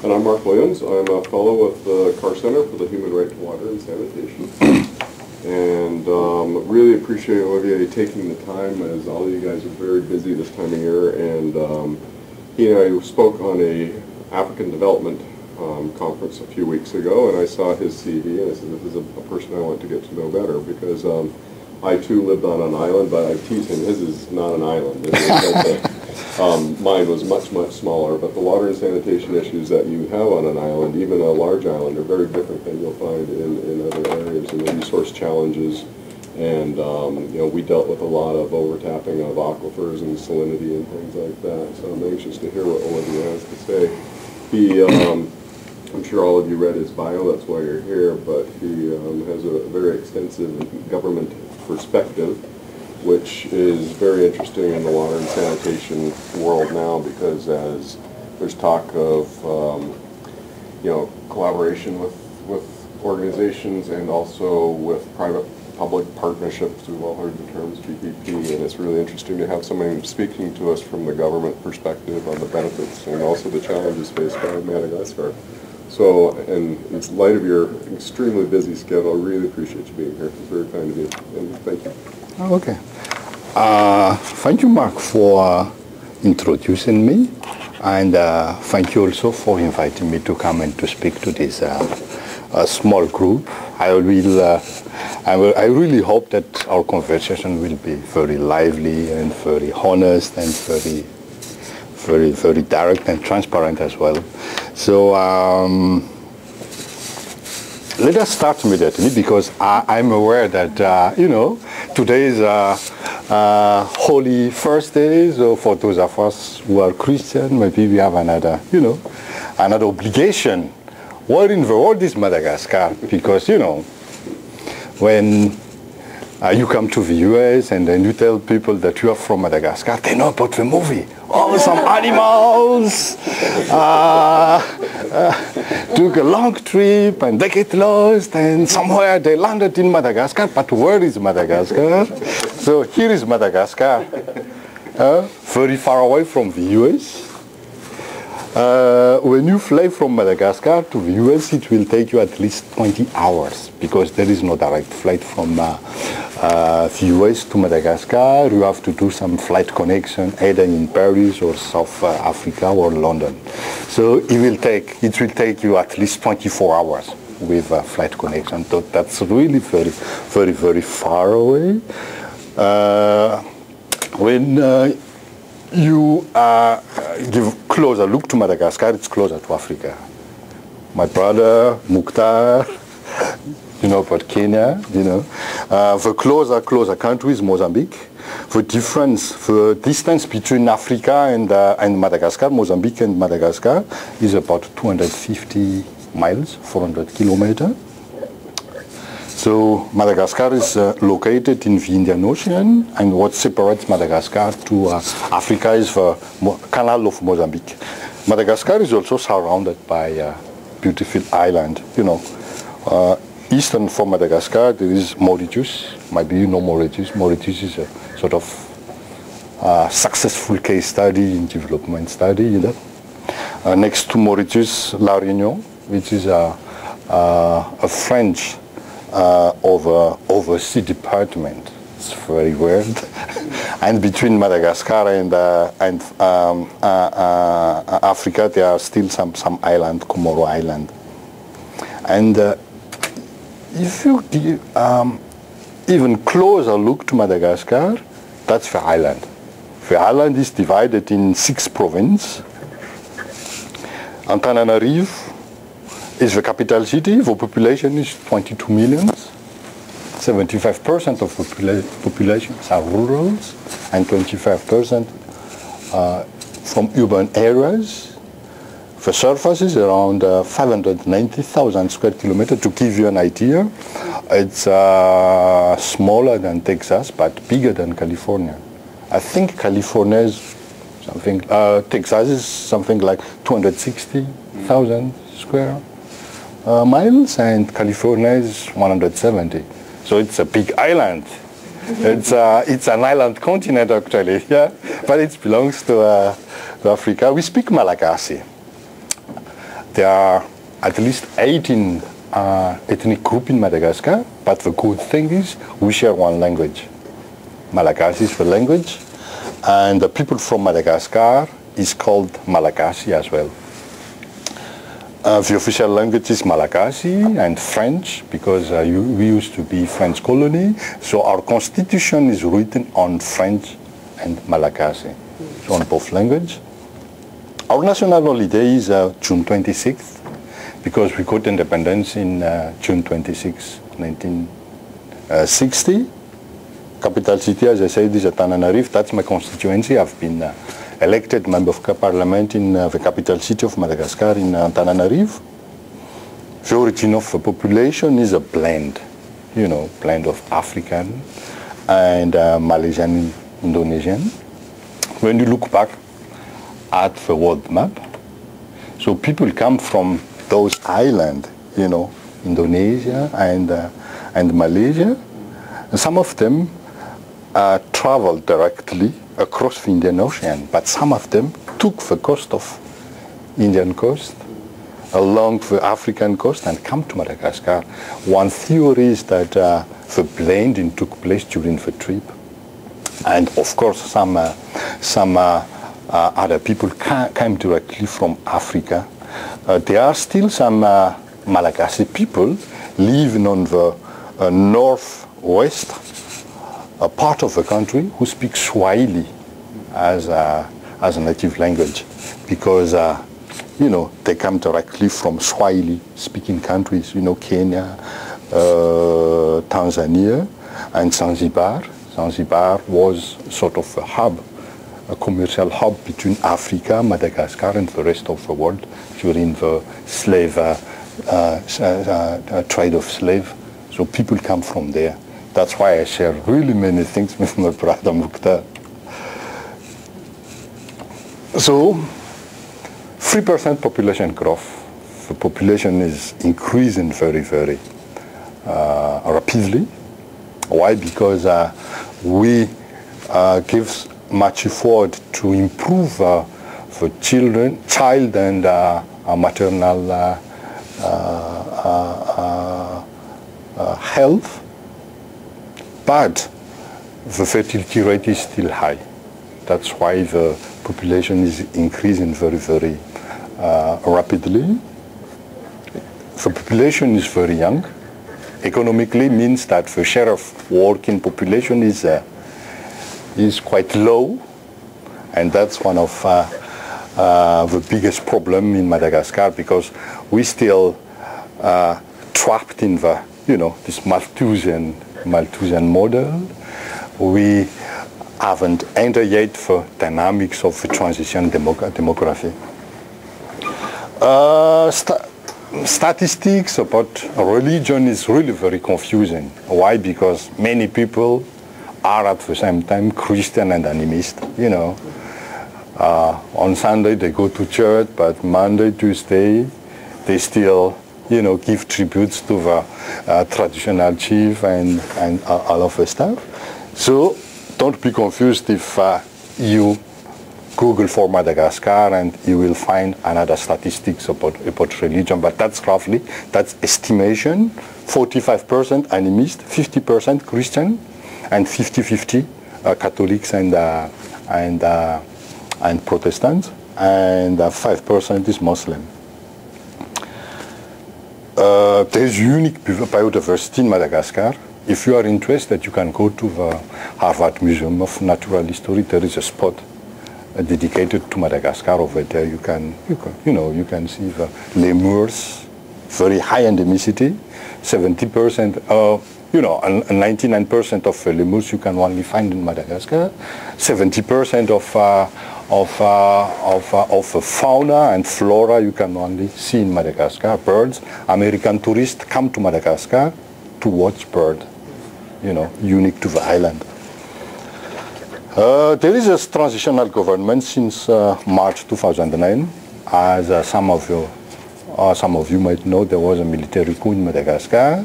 And I'm Mark Williams. I'm a fellow with the Carr-Ryan Center for the Human Right to Water and Sanitation. And really appreciate Olivier taking the time, as all of you guys are very busy this time of year. And he and I spoke on a African development conference a few weeks ago, and I saw his CV, and I said, this is a person I want to get to know better, because I too lived on an island, but I tease him, his is not an island. Mine was much, much smaller, but the water and sanitation issues that you have on an island, even a large island, are very different than you'll find in other areas, and the resource challenges. And we dealt with a lot of overtapping of aquifers and salinity and things like that, so I'm anxious to hear what Olivier has to say. He, I'm sure all of you read his bio, that's why you're here, but he has a very extensive government perspective, which is very interesting in the water and sanitation world now, because as there's talk of collaboration with organizations and also with private-public partnerships. We've all heard the terms PPP, and it's really interesting to have somebody speaking to us from the government perspective on the benefits and also the challenges faced by Madagascar. So, in light of your extremely busy schedule, I really appreciate you being here. It's very kind of you, and thank you. Okay. Thank you, Mark, for introducing me, and thank you also for inviting me to come and to speak to this small group. I really hope that our conversation will be very lively and very honest and very direct and transparent as well. So let us start immediately, because I'm aware that today is Holy Thursday. So for those of us who are Christian, maybe we have another obligation. What in the world is Madagascar? Because when you come to the US and then you tell people that you are from Madagascar, they know about the movie. Oh, some animals took a long trip and they get lost, and somewhere they landed in Madagascar, but where is Madagascar? So here is Madagascar, very far away from the US. When you fly from Madagascar to the US, it will take you at least 20 hours, because there is no direct flight from the US to Madagascar. You have to do some flight connection either in Paris or South Africa or London. So it will take you at least 24 hours with a flight connection. So that's really very, very, very far away. When you give closer look to Madagascar, it's closer to Africa. My brother, Mukhtar, about Kenya, the closer country is Mozambique. The distance between Africa and Madagascar, Mozambique and Madagascar, is about 250 miles, 400 kilometers. So Madagascar is located in the Indian Ocean, and what separates Madagascar to Africa is the Canal of Mozambique. Madagascar is also surrounded by a beautiful island. Eastern from Madagascar there is Mauritius. Maybe you know Mauritius. Mauritius is a sort of successful case study in development study. Next to Mauritius, La Réunion, which is a French overseas department. It's very weird. And between Madagascar and Africa, there are still some island, Comoro Island. And if you give even closer look to Madagascar, that's the island. The island is divided in 6 provinces. Antananarivo is the capital city. The population is 22 million. 75% of the population are rural, and 25% from urban areas. The surface is around 590,000 square kilometers. To give you an idea, it's smaller than Texas, but bigger than California. I think California is something, Texas is something like 260,000 square miles, and California is 170. So it's a big island. It's an island continent actually, but it belongs to Africa. We speak Malagasy. there are at least 18 ethnic groups in Madagascar, but the good thing is we share one language. Malagasy is the language, and the people from Madagascar is called Malagasy as well. The official language is Malagasy and French, because we used to be French colony, so our constitution is written on French and Malagasy, so on both languages. Our national holiday is June 26th, because we got independence in June 26, 1960. Capital city, as I said, is Antananarivo. That's my constituency. I've been elected member of parliament in the capital city of Madagascar in Antananarivo. The origin of the population is a blend, blend of African and Malaysian, Indonesian. When you look back at the world map, so people come from those islands, Indonesia and Malaysia. And some of them traveled directly across the Indian Ocean, but some of them took the coast of Indian coast along the African coast and come to Madagascar. One theory is that the blending took place during the trip, and of course some other people came directly from Africa. There are still some Malagasy people living on the northwest part of the country who speak Swahili as a native language, because they come directly from Swahili-speaking countries, Kenya, Tanzania, and Zanzibar. Zanzibar was sort of a hub, a commercial hub between Africa, Madagascar, and the rest of the world during the slave trade of slaves. So people come from there. That's why I share really many things with my brother Mukhtar. So, 3% population growth. The population is increasing very, very rapidly. Why? Because we give much effort to improve the child and maternal health, but the fertility rate is still high. That's why the population is increasing very, very rapidly. The population is very young. Economically means that the share of working population is quite low, and that's one of the biggest problem in Madagascar, because we still trapped in the this Malthusian model. We haven't entered yet the dynamics of the transition demography. Statistics about religion is really very confusing. Why? Because many people are at the same time Christian and animist. On Sunday they go to church, but Monday, Tuesday, they still give tributes to the traditional chief and all of the stuff. So don't be confused if you Google for Madagascar and you will find another statistics about religion, but that's estimation, 45% animist, 50% Christian, and 50-50 Catholics and Protestants, and 5% is Muslim. There's unique biodiversity in Madagascar. If you are interested, you can go to the Harvard Museum of Natural History. There is a spot dedicated to Madagascar over there. You can see the lemurs, very high endemicity, 70%. 99% of the lemurs you can only find in Madagascar. 70% of fauna and flora you can only see in Madagascar. Birds. American tourists come to Madagascar to watch birds, unique to the island. There is a transitional government since March 2009. As some of you might know, there was a military coup in Madagascar.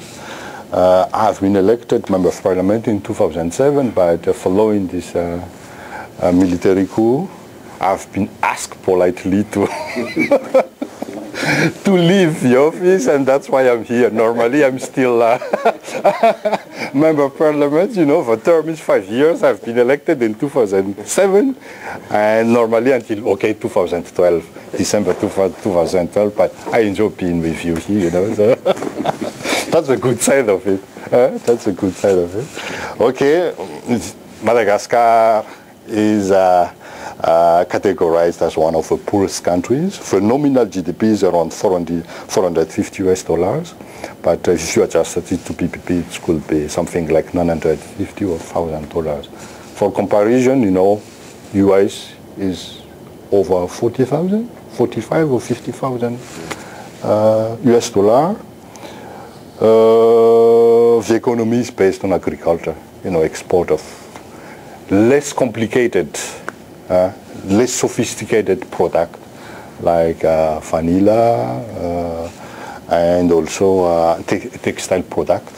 I've been elected member of parliament in 2007, but following this military coup, I've been asked politely to to leave the office, and that's why I'm here. Normally, I'm still member of parliament. You know, the term is 5 years. I've been elected in 2007, and normally until 2012, December 2012. But I enjoy being with you here. You know, so that's a good side of it. That's a good side of it. Okay, Madagascar is categorized as one of the poorest countries. The nominal GDP is around $450, but if you adjust it to PPP, it could be something like $950 or $1,000. For comparison, you know, US is over 40,000, 45 or 50,000 US dollar. The economy is based on agriculture, you know, export of less complicated, less sophisticated product like vanilla and also textile product.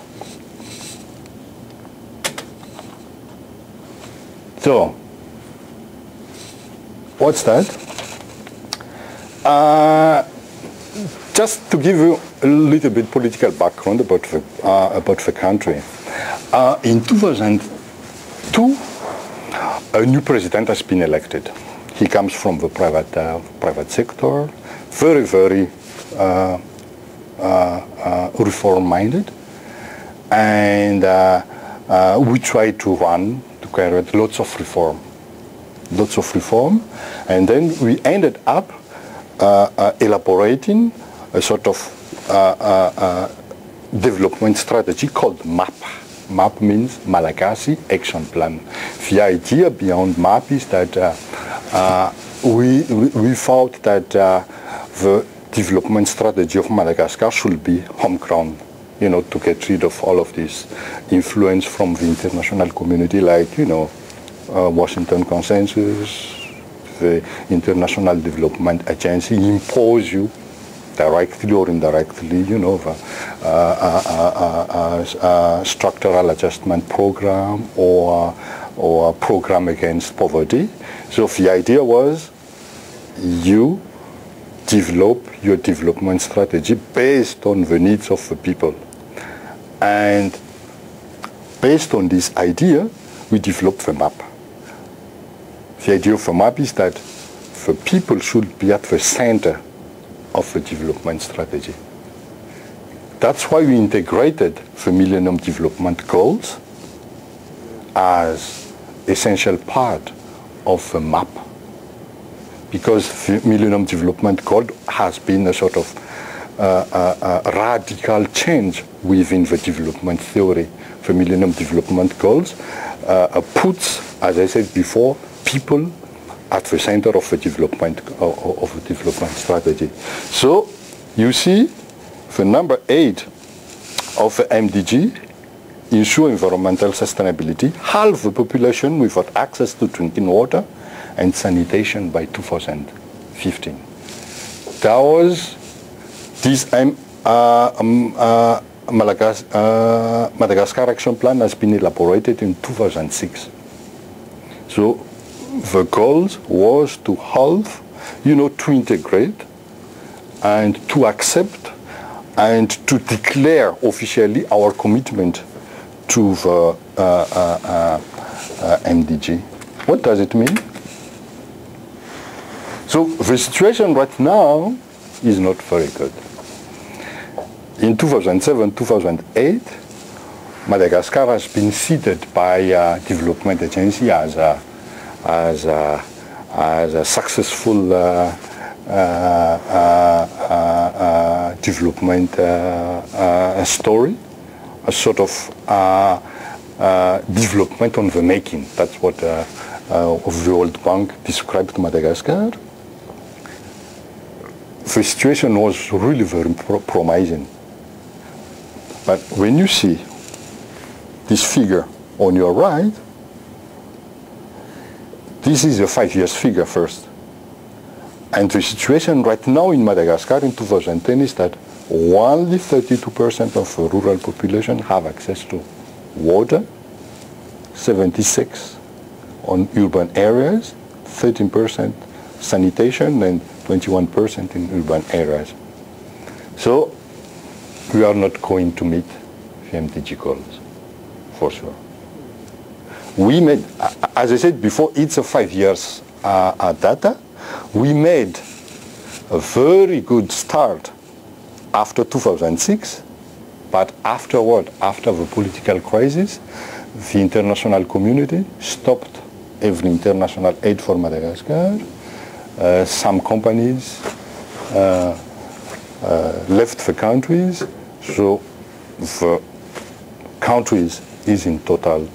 So, what's that? Just to give you a little bit political background about the country. In 2002, a new president has been elected. He comes from the private sector, very reform-minded, and we try to carry out lots of reform, and then we ended up elaborating a sort of development strategy called MAP. MAP means Malagasy Action Plan. The idea beyond MAP is that we thought that the development strategy of Madagascar should be homegrown, you know, to get rid of all of this influence from the international community, like, you know, Washington Consensus, the International Development Agency impose you directly or indirectly, you know, structural adjustment program or program against poverty. So the idea was you develop your development strategy based on the needs of the people. And based on this idea, we developed the map. The idea of the map is that the people should be at the center of the development strategy. That's why we integrated the Millennium Development Goals as essential part of the map, because the Millennium Development Goal has been a sort of radical change within the development theory. The Millennium Development Goals puts, as I said before, people at the center of the development strategy. So you see the number 8 of the MDG, ensure environmental sustainability, half the population without access to drinking water and sanitation by 2015. That was this Madagascar Action Plan has been elaborated in 2006. So the goals was to halve, you know, to integrate and to accept and to declare officially our commitment to the MDG. What does it mean? So the situation right now is not very good. In 2007, 2008, Madagascar has been seeded by development agency as a successful development story, a sort of development on the making. That's what the World Bank described Madagascar. The situation was really very promising. But when you see this figure on your right, this is a 5 years figure first. And the situation right now in Madagascar in 2010 is that only 32% of the rural population have access to water, 76% on urban areas, 13% sanitation, and 21% in urban areas. So we are not going to meet the MDG goals, for sure. We made, as I said before, it's a 5 years data. We made a very good start after 2006, but afterward, after the political crisis, the international community stopped every international aid for Madagascar. Some companies left the countries, so the countries is in total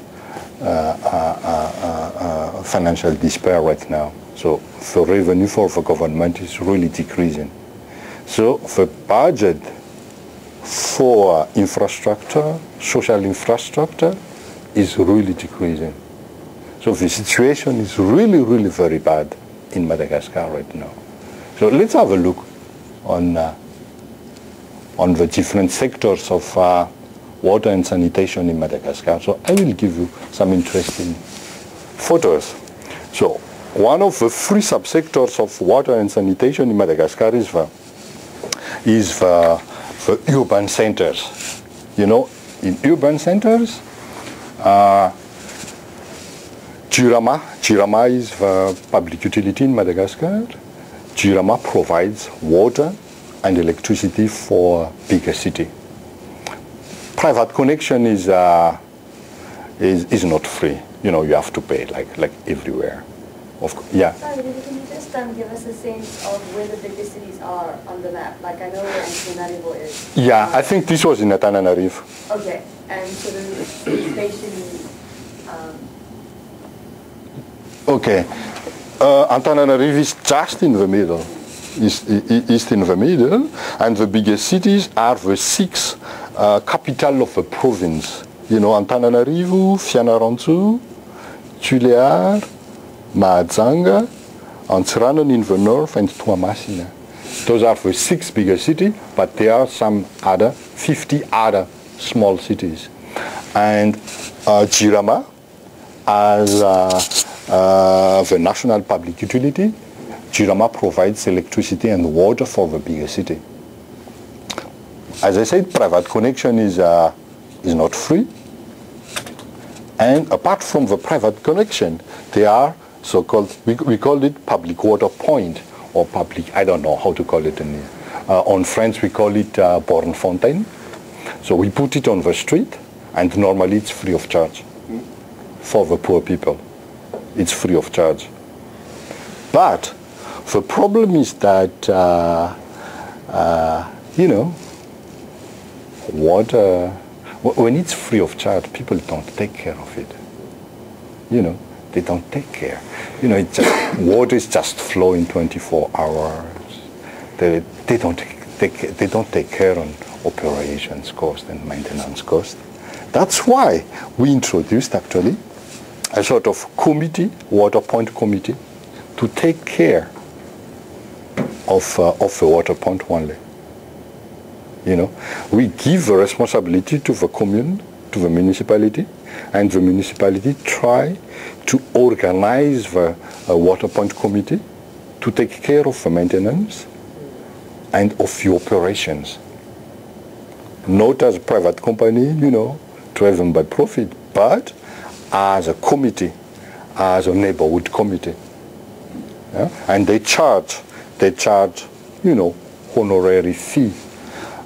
financial despair right now. So the revenue for the government is really decreasing. So the budget for infrastructure, social infrastructure, is really decreasing. So the situation is really, really very bad in Madagascar right now. So let's have a look on the different sectors of water and sanitation in Madagascar. So I will give you some interesting photos. So one of the three subsectors of water and sanitation in Madagascar is the urban centers. You know, in urban centers, Jirama is the public utility in Madagascar. Jirama provides water and electricity for bigger city. Private connection is not free. You know, you have to pay like everywhere. Yeah. Sorry, can you just give us a sense of where the bigger cities are on the map? Like I know where Antananarivo is. Yeah, I think this was in Antananarivo. Okay, and so the station. Okay, Antananarivo is just in the middle. Is in the middle, and the biggest cities are the six capital of the province. You know, Antananarivo, Fianarantsoa, Tuléar, Mahajanga, Antsiranana in the north, and Toamasina. Those are the six biggest cities, but there are some other 50 other small cities. And Jirama, as the national public utility, Jirama provides electricity and water for the bigger city. As I said, private connection is not free. And apart from the private connection, there are so-called, we call it public water point, or public, I don't know how to call it in on French we call it borne fontaine. So we put it on the street, and normally it's free of charge for the poor people. It's free of charge. But the problem is that, you know, water, when it's free of charge, people don't take care of it. You know, they don't take care. You know, it's just, water is just flowing 24 hours. They don't take care on operations cost and maintenance cost. That's why we introduced actually a sort of committee, water point committee, to take care of the water point only. You know, we give the responsibility to the commune, to the municipality, and the municipality try to organize the water point committee to take care of the maintenance and of the operations. Not as a private company, you know, driven by profit, but as a committee, as a neighborhood committee. Yeah? And they charge, you know, honorary fee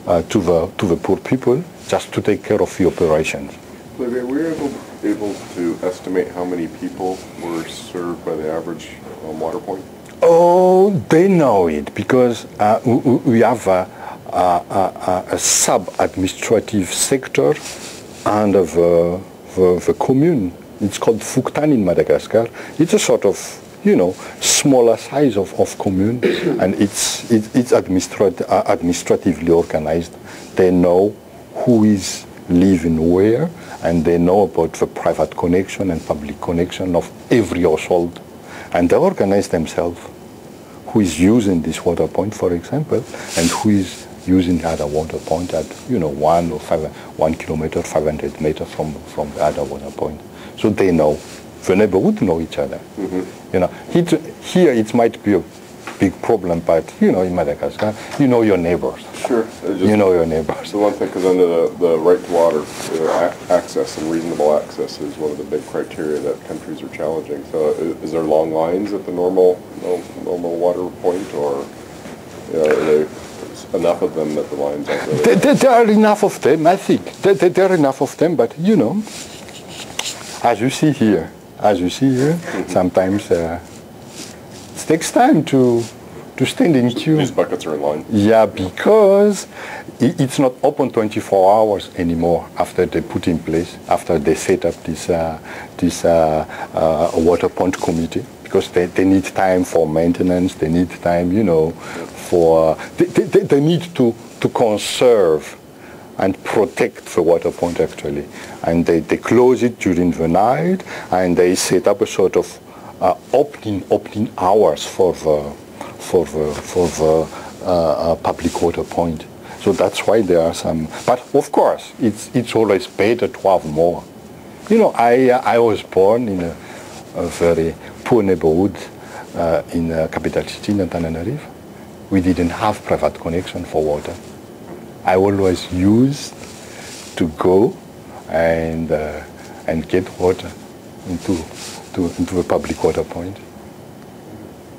to the poor people just to take care of the operations. Olivier, were you able to estimate how many people were served by the average water point? Oh, they know it because we have a sub-administrative sector under the commune. It's called Fuktan in Madagascar. It's a sort of, you know, smaller size of commune, and it's administratively organized. They know who is living where, and they know about the private connection and public connection of every household. And they organize themselves. Who is using this water point, for example, and who is using the other water point at, you know, 1 kilometer, 500 meters from the other water point. So they know. The neighborhood know each other. Mm-hmm. You know, here it might be big problem, but you know, in Madagascar, you know your neighbors. Sure. You know your neighbors. The one thing, because under the right to water, access and reasonable access is one of the big criteria that countries are challenging. So is there long lines at the normal water point, or are there enough of them that the lines aren't really... There are enough of them, I think. There are enough of them, but you know, as you see here, sometimes it takes time to stand in queue. These buckets are in line? Yeah, because it's not open 24 hours anymore after they put in place, after they set up this water point committee, because they need time for maintenance, they need time, you know, for, they need to conserve and protect the water point actually. And they close it during the night, and they set up a sort of opening hours for the public water point. So that's why there are some, but of course it's always better to have more. You know, I was born in a very poor neighborhood in the capital city, Antananarivo. We didn't have private connection for water. I always used to go and get water into a public water point.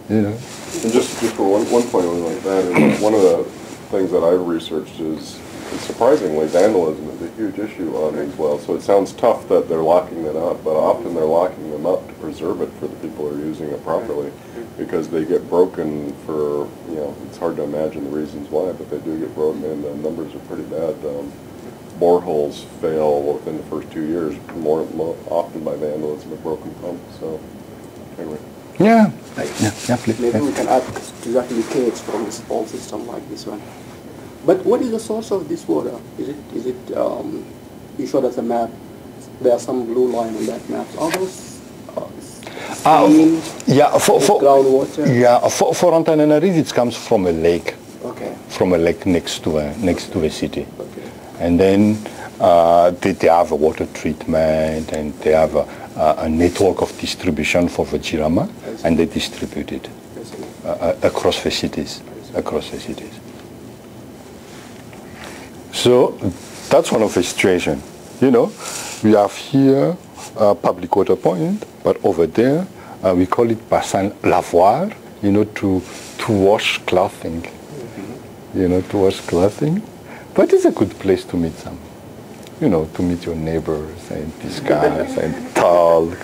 You know. And just for one point like that, is one of the things that I've researched is surprisingly vandalism is a huge issue on these wells. So it sounds tough that they're locking it up, but often they're locking them up to preserve it for the people who are using it properly, because they get broken for, you know, it's hard to imagine the reasons why, but they do get broken, and the numbers are pretty bad. Boreholes fail within the first 2 years, more often by vandalism of broken pumps. So anyway. Yeah, please. Maybe we can add exactly decades from a small system like this one. But what is the source of this water? Is it you showed us a map, there are some blue line on that map. Are those stream, groundwater? Yeah, for Antananarivo it comes from a lake. Okay. From a lake next to a city. Okay. And then they have a water treatment, and they have a network of distribution for the Jirama, and they distribute it across the cities. So that's one of the situations. You know, we have here a public water point, but over there we call it bassin lavoir, you know, to wash clothing. You know, to wash clothing. But it's a good place to meet some, you know, to meet your neighbors and discuss and talk.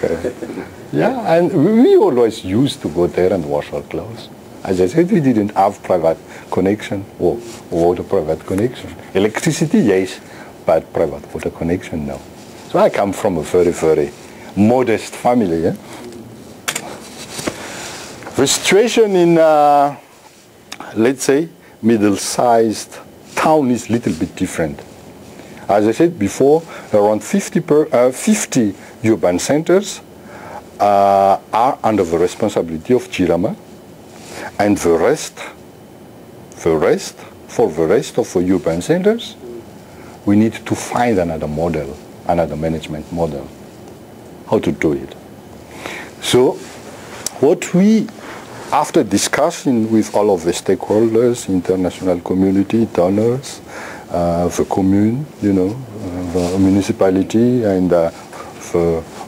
Yeah, and we always used to go there and wash our clothes. As I said, we didn't have private connection or water private connection. Electricity, yes, but private water connection, no. So I come from a very, very modest family. Yeah? The situation in, let's say, middle-sized town is a little bit different. As I said before, around 50 urban centers are under the responsibility of Jirama, and for the rest of the urban centers, we need to find another model, another management model, how to do it. So what we, after discussing with all of the stakeholders, international community, donors, the commune, you know, the municipality, and the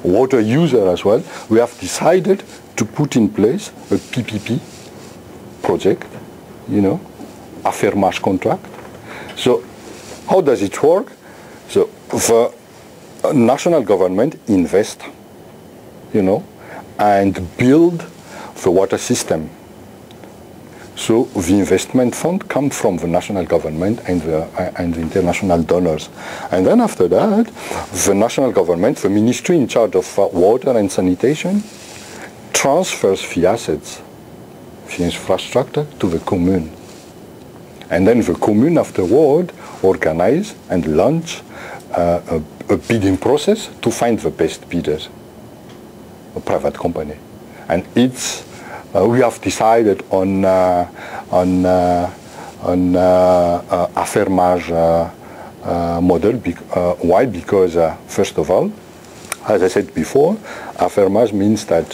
water user as well, we have decided to put in place a PPP project, you know, affirmage contract. So how does it work? So the national government invest, you know, and build the water system. So the investment fund comes from the national government and the international donors. And then after that, the national government, the ministry in charge of water and sanitation, transfers the assets, the infrastructure to the commune. And then the commune afterward organize and launch a bidding process to find the best bidders, a private company. And it's we have decided on affirmage model. Why? Because first of all, as I said before, affirmage means that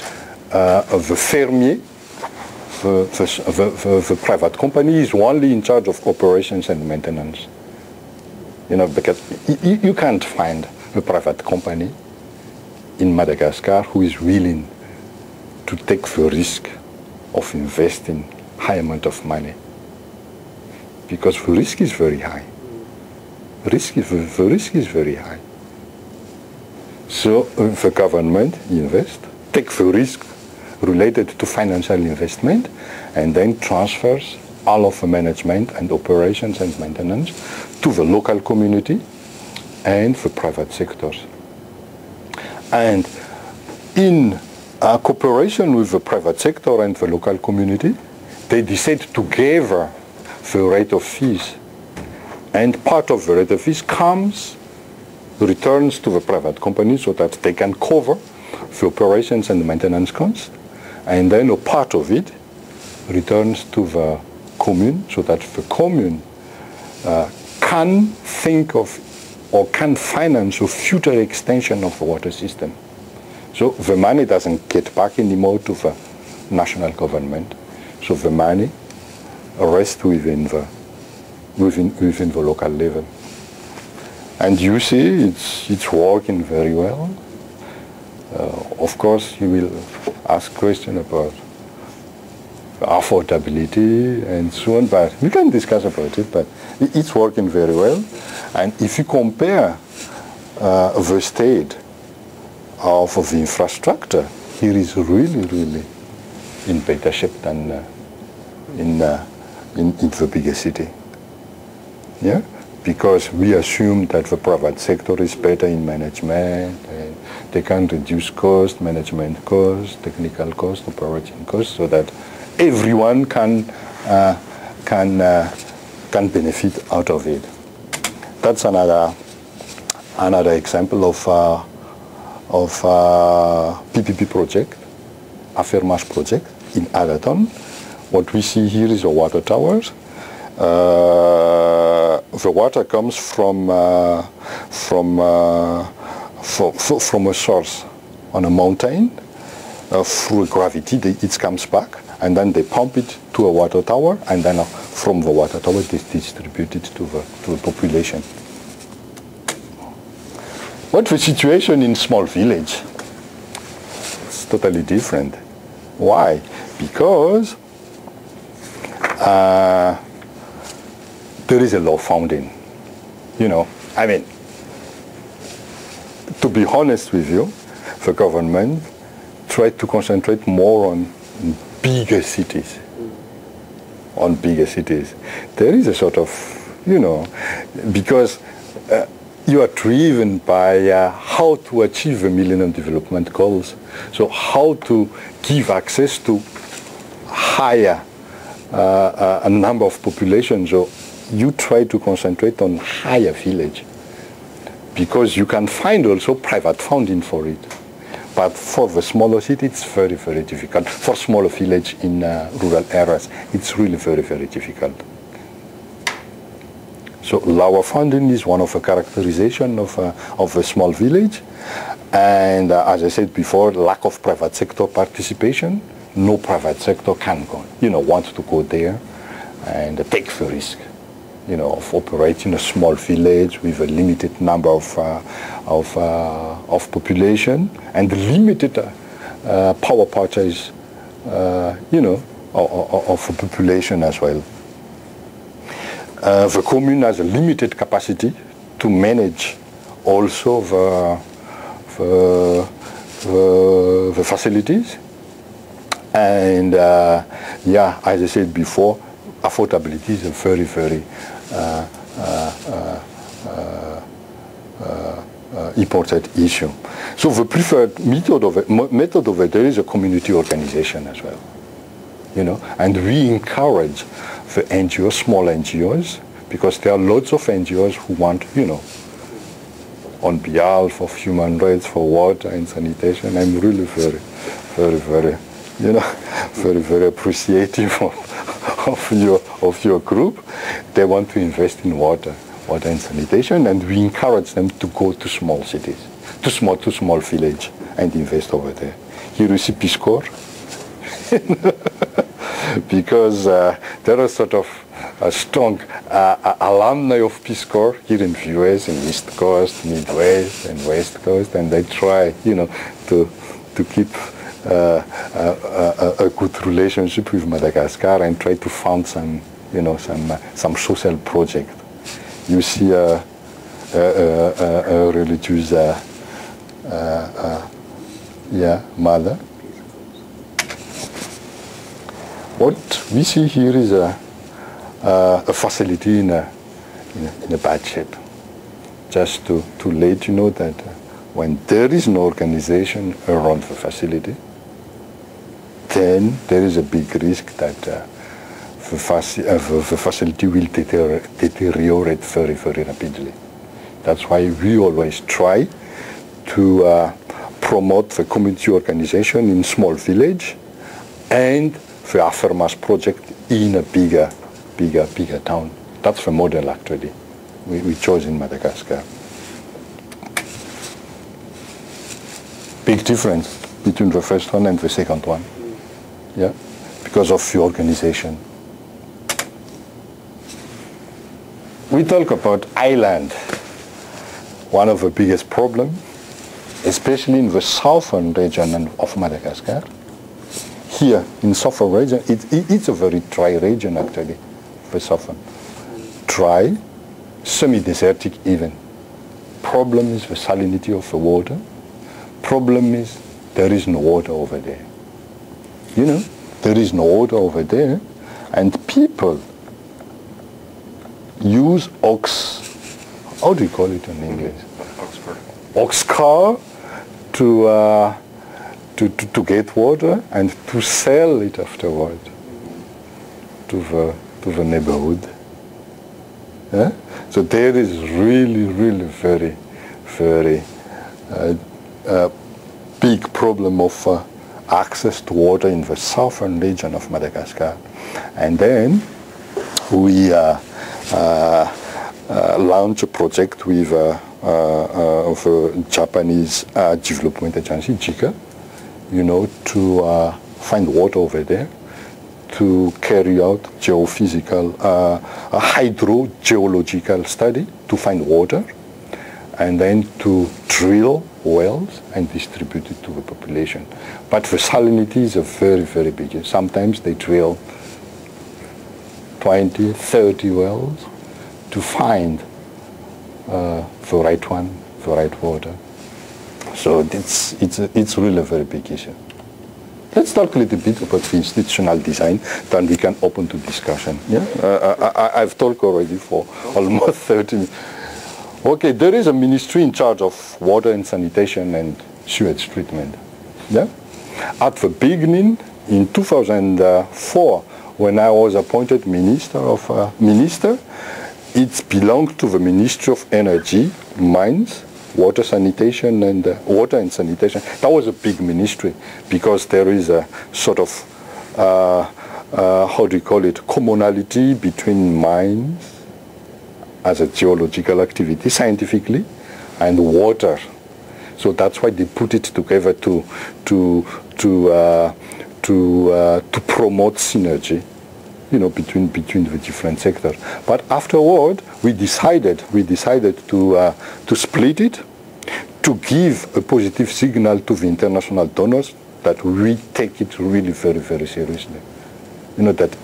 the fermier the private company is only in charge of operations and maintenance. You know, because you can't find a private company in Madagascar who is willing to take the risk of investing high amount of money, because the risk is very high. The risk is very high. So the government take the risk related to financial investment, and then transfers all of the management and operations and maintenance to the local community and the private sectors. And in cooperation with the private sector and the local community, they decide together the rate of fees. And part of the rate of fees returns to the private company so that they can cover the operations and the maintenance costs. And then a part of it returns to the commune so that the commune can think of or can finance a future extension of the water system. So the money doesn't get back anymore to the national government. So the money rests within the local level. And you see it's working very well. Of course, you will ask questions about affordability and so on, but we can discuss about it, but it's working very well. And if you compare the state of the infrastructure, here is really in better shape than in the bigger city. Yeah? Because we assume that the private sector is better in management, and they can reduce cost, management cost, technical cost, operating cost, so that everyone can benefit out of it. That's another example of PPP project, Affirmage project in Agaton. What we see here is a water towers. The water comes from a source on a mountain. Through gravity, it comes back, and then they pump it to a water tower, and then from the water tower, they distribute it to the population. What's the situation in small village? It's totally different. Why? Because there is a low funding. You know, I mean, to be honest with you, the government tried to concentrate more on bigger cities. On bigger cities. There is a sort of, you know, because you are driven by how to achieve the Millennium Development Goals. So how to give access to higher a number of populations. So you try to concentrate on higher village, because you can find also private funding for it. But for the smaller city, it's very difficult. For smaller village in rural areas, it's really very difficult. So lower funding is one of the characterization of a small village. And as I said before, lack of private sector participation. No private sector can go, want to go there and take the risk, of operating a small village with a limited number of population and limited power purchase, of the population as well. The commune has a limited capacity to manage also the facilities. And as I said before, affordability is a very important issue. So the preferred method of it, there is a community organization as well, and we encourage the NGOs, small NGOs, because there are lots of NGOs who want, on behalf of human rights for water and sanitation. I'm really very very appreciative of your group. They want to invest in water and sanitation, and we encourage them to go to small cities, to small village, and invest over there. Here you see Peace Corps. because there are sort of a strong alumni of Peace Corps here in the US, in East Coast, Midwest, and West Coast, and they try, to keep a good relationship with Madagascar and try to found some, some social project. You see a religious, mother. What we see here is a facility in a bad shape. Just to let you know that when there is no organization around the facility, then there is a big risk that the facility will deteriorate very, very rapidly. That's why we always try to promote the community organization in small village and the aftermath project in a bigger town. That's the model actually we chose in Madagascar. Big difference between the first one and the second one. Yeah, because of the organization. We talk about island. One of the biggest problems, especially in the southern region of Madagascar. Here in southern region, it's a very dry region actually, the southern. Dry, semi-desertic even. Problem is the salinity of the water. Problem is there is no water over there. There is no water over there, and people use how do you call it in English? Ox car to get water and to sell it afterward to the neighborhood. Yeah? So there is really very, very big problem of access to water in the southern region of Madagascar. And then we launched a project with of a Japanese development agency, JICA, to find water over there, to carry out geophysical, hydrogeological study to find water, and then to drill wells and distribute it to the population. But the salinity is a very, very big. Sometimes they drill 20, 30 wells to find the right one, the right water. So it's really a very big issue. Let's talk a little bit about the institutional design, then we can open to discussion. Yeah? I've talked already for almost 30 minutes. Okay, there is a ministry in charge of water and sanitation and sewage treatment. Yeah? At the beginning, in 2004, when I was appointed minister, it belonged to the Ministry of Energy, Mines, Water Sanitation and Water and Sanitation. That was a big ministry because there is a sort of, how do you call it, commonality between mines as a geological activity scientifically and water. So that's why they put it together to promote synergy, between the different sectors. But afterward, we decided to split it, to give a positive signal to the international donors that we take it really very, very seriously. That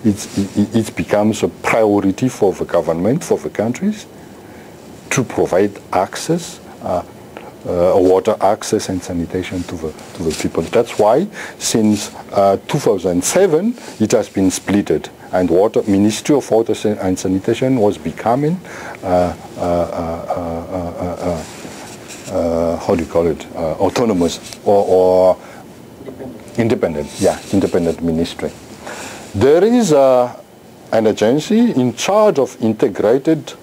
it becomes a priority for the government, for the countries, to provide access, water access and sanitation to the people. That's why since 2007 it has been splitted, and Ministry of Water and Sanitation was becoming how do you call it, autonomous or independent. Yeah, independent ministry. There is an agency in charge of integrated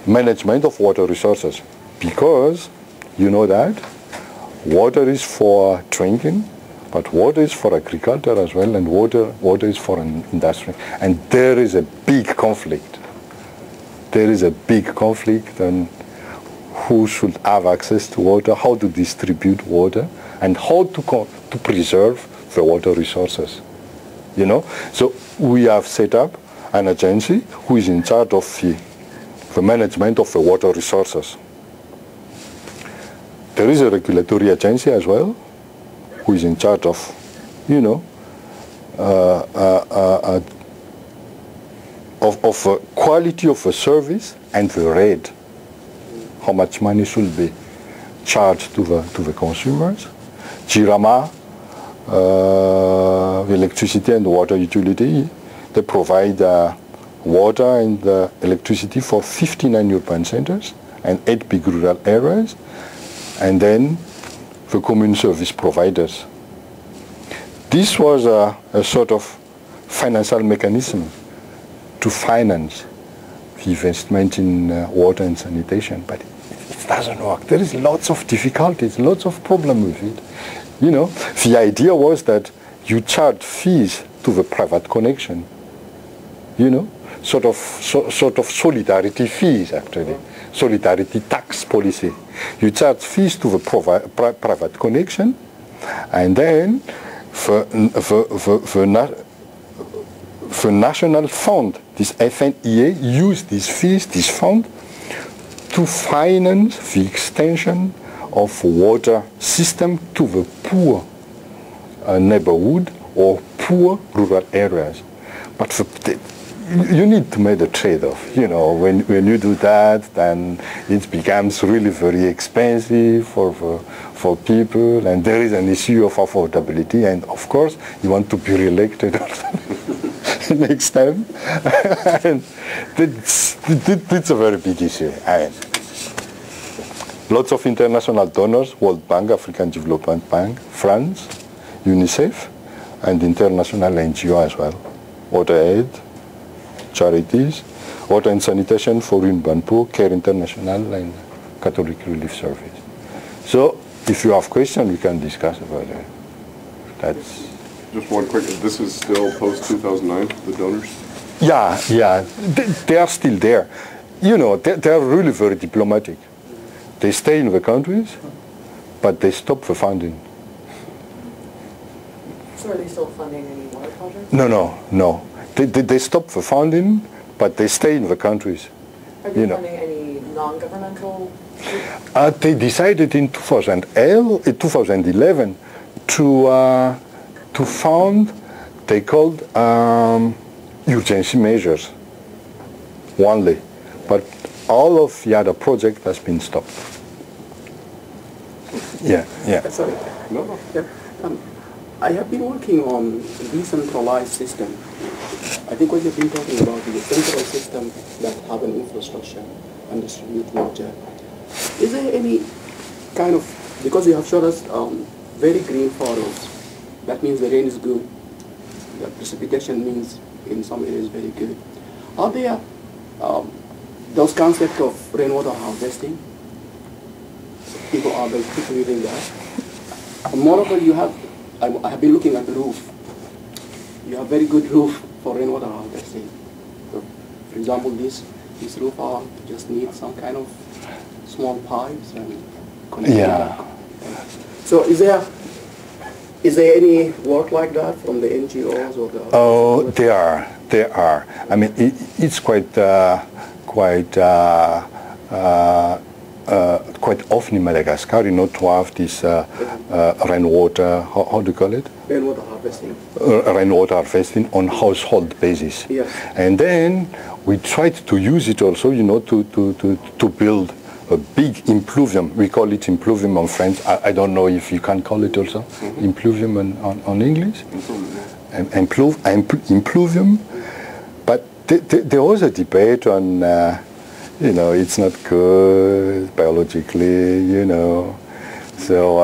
management of water resources, because you know that water is for drinking, but water is for agriculture as well, and water is for an industry. And there is a big conflict. There is a big conflict on who should have access to water, how to distribute water, and how to preserve the water resources. you know. So we have set up an agency who is in charge of the management of the water resources. There is a regulatory agency as well who is in charge of, you know, of the quality of the service and the rate, how much money should be charged to the consumers. Jirama, the electricity and water utility, they provide water and electricity for 59 urban centers and 8 big rural areas, and then the commune service providers. This was a sort of financial mechanism to finance the investment in water and sanitation, but it doesn't work. There is lots of difficulties, lots of problems with it. You know, the idea was that you charge fees to the private connection, you know, sort of solidarity fees actually, solidarity tax policy. You charge fees to the private connection, and then the national fund, this FNEA, use these fees, this fund, to finance the extension of water system to the poor neighborhood or poor rural areas. But you need to make a trade-off. You know, when you do that, then it becomes really very expensive for people, and there is an issue of affordability, and of course you want to be re-elected next time. And it's a very big issue. I mean, lots of international donors, World Bank, African Development Bank, France, UNICEF, and international NGO as well. Water Aid, charities, water and sanitation for urban poor, Care International, and Catholic Relief Service. So, if you have questions, we can discuss about it. That's just one quick. This is still post 2009. The donors. Yeah, they are still there. You know, they are really very diplomatic. They stay in the countries, but they stop the funding. So are they still funding any water projects? No. They stop the funding, but they stay in the countries. Are they funding any non-governmental? They decided in 2011 to fund, they called urgency measures only, but all of the other project has been stopped. Yeah. Sorry. No. Yeah. I have been working on decentralized system. I think what you've been talking about is a central system that have an infrastructure and distribute water. Is there any kind of, because you have showed us very green furrows, that means the rain is good, the precipitation means in some areas very good. Are there those concepts of rainwater harvesting? People are using that. And moreover, I have been looking at the roof. You have very good roof for rainwater harvesting. So, for example, this roof just needs some kind of small pipes and connect. Yeah. So is there any work like that from the NGOs or the? Oh, there are. I mean, it's quite often in Madagascar, you know, to have this rainwater, how do you call it? Rainwater harvesting. Rainwater harvesting on household basis. Yes. And then we tried to use it also, you know, to build a big impluvium. We call it impluvium on French. I don't know if you can call it also impluvium on English. Impluvium. But there was a debate on, you know, it's not good biologically, you know. So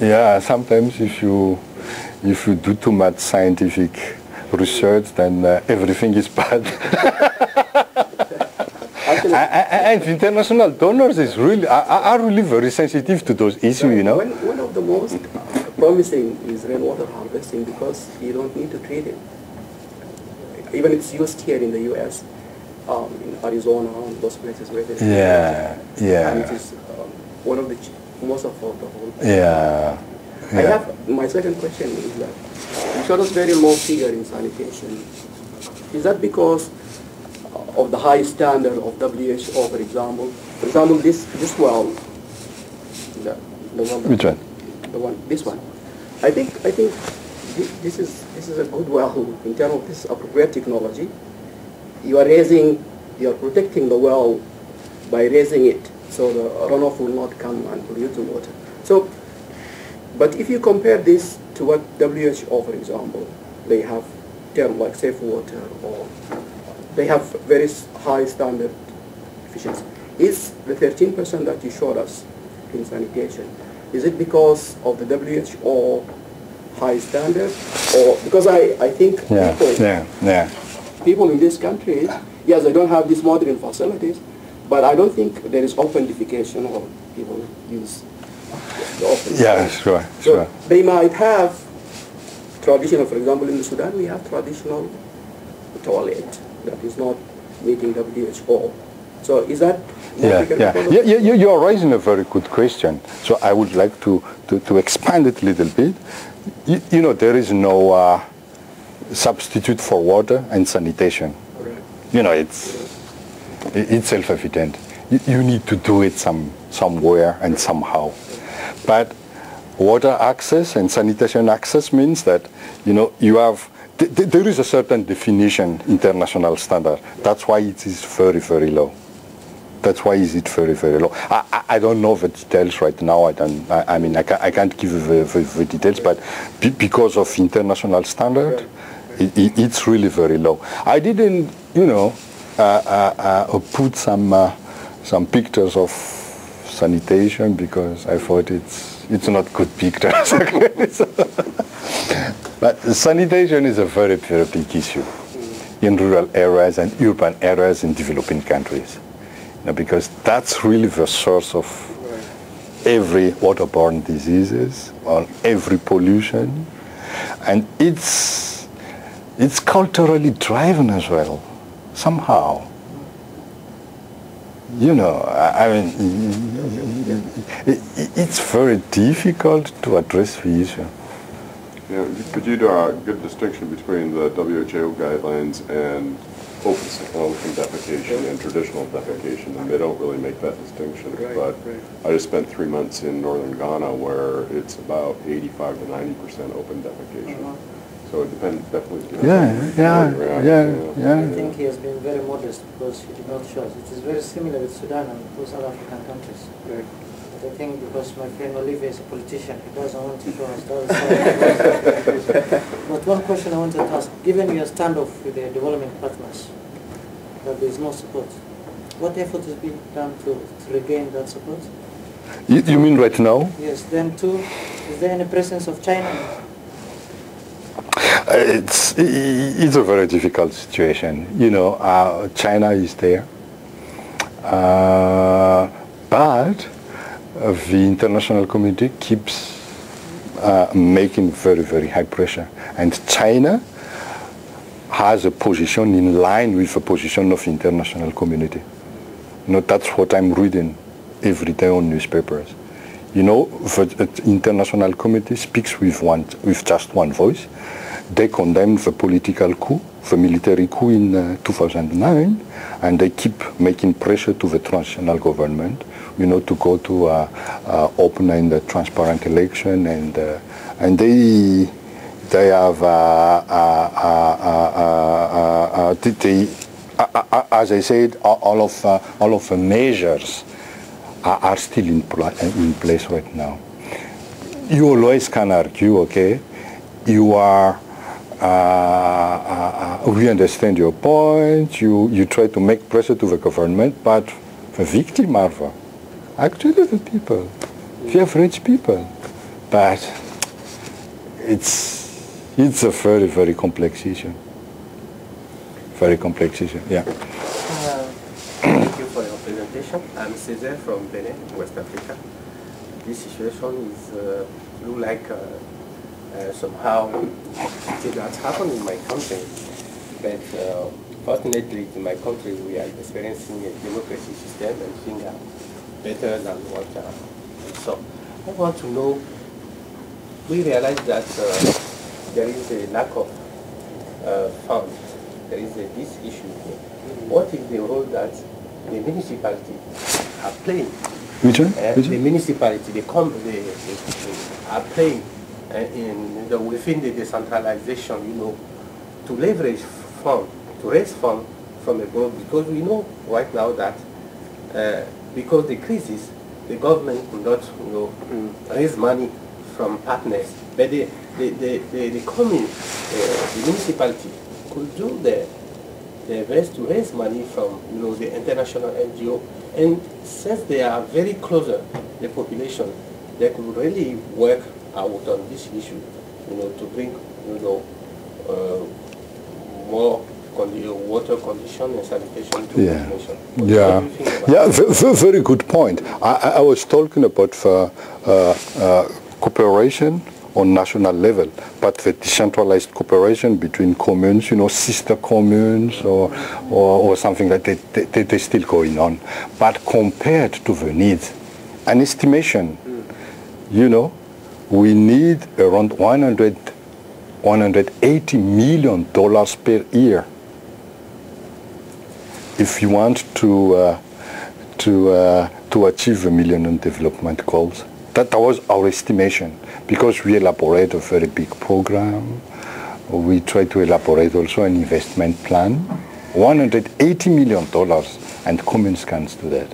yeah, sometimes if you do too much scientific research, then everything is bad. And international donors are really very sensitive to those issues, you know. One of the most promising is rainwater harvesting because you don't need to treat it. Even it's used here in the U.S., in Arizona, and those places where there's yeah. And it is one of the most affordable. Yeah. I have, my second question is that you showed us very low figure in sanitation. Is that because of the high standard of WHO, for example? For example, this well, the one. Which one? The one, this one. I think this is a good well in terms of this appropriate technology. You are protecting the well by raising it, so the runoff will not come and pollute the water. So, but if you compare this to what WHO, for example, they have term like safe water, or they have very high standard efficiency. Is the 13% that you showed us in sanitation, is it because of the WHO high standard, or because I think people in this country, yes, they don't have these modern facilities, but I don't think there is open defecation or people use the open. Yeah, sure. So they might have traditional, for example, in Sudan we have traditional toilet that is not meeting WHO. So is that? You are raising a very good question. So I would like to expand it a little bit. You know, there is no substitute for water and sanitation. Right. You know, it's self-evident. You need to do it somewhere and somehow. But water access and sanitation access means that, you know, you have, there is a certain definition, international standard. That's why it is very, very low. That's why is it very, very low. I don't know the details right now. I can't give the details, but because of international standard, it's really very low. I didn't, you know, put some pictures of sanitation because I thought it's not good pictures. But sanitation is a very, very big issue in rural areas and urban areas in developing countries. Because that's really the source of every waterborne diseases, or every pollution, and it's culturally driven as well, somehow. You know, I mean, it's very difficult to address the issue. Yeah, could you do a good distinction between the WHO guidelines and open defecation and traditional defecation, and they don't really make that distinction. But I just spent 3 months in northern Ghana where it's about 85 to 90% open defecation. So it definitely depends. I think he has been very modest because he did not show us. It is very similar with Sudan and those other African countries. But I think because my friend Olivier is a politician, he doesn't want to show us that. But one question I wanted to ask, given your standoff with the development partners, that there is no support, what effort is being done to regain that support? You mean right now? Yes, then too, is there any presence of China? It's a very difficult situation. You know, China is there, but the international community keeps making very, very high pressure. And China has a position in line with the position of the international community. You know, that's what I'm reading every day on newspapers. You know, the international community speaks with just one voice. They condemned the political coup, the military coup in 2009, and they keep making pressure to the transitional government, you know, to go to open and transparent election, and they have, as I said, all of the measures are still in place right now. You always can argue, okay, you are. We understand your point, you try to make pressure to the government, but the victim are actually the people, the average people. But it's a very, very complex issue. Very complex issue, yeah. Thank you for your presentation. I'm Cesar from Benin, West Africa. This situation is look like somehow it did not happen in my country, but fortunately in my country we are experiencing a democracy system and things are better than what so I want to know we realize that there is a lack of funds. There is this issue here. What is the role that the municipality are playing? Which one? The municipality, they are playing within the decentralization, to leverage fund, to raise fund from abroad, because we know right now that because the crisis, the government could not, raise money from partners, but the commune, the municipality could do their best to raise money from, the international NGO, and since they are very closer, the population, they could really work out on this issue, to bring, more water condition and sanitation to the population. Very good point. I was talking about cooperation on national level, but the decentralized cooperation between communes, sister communes or something like that, they're still going on. But compared to the needs, an estimation, we need around $180 million per year if you want to achieve the Millennium Development Goals. That was our estimation, because we elaborate a very big program. We try to elaborate also an investment plan. $180 million, and communes can't do that.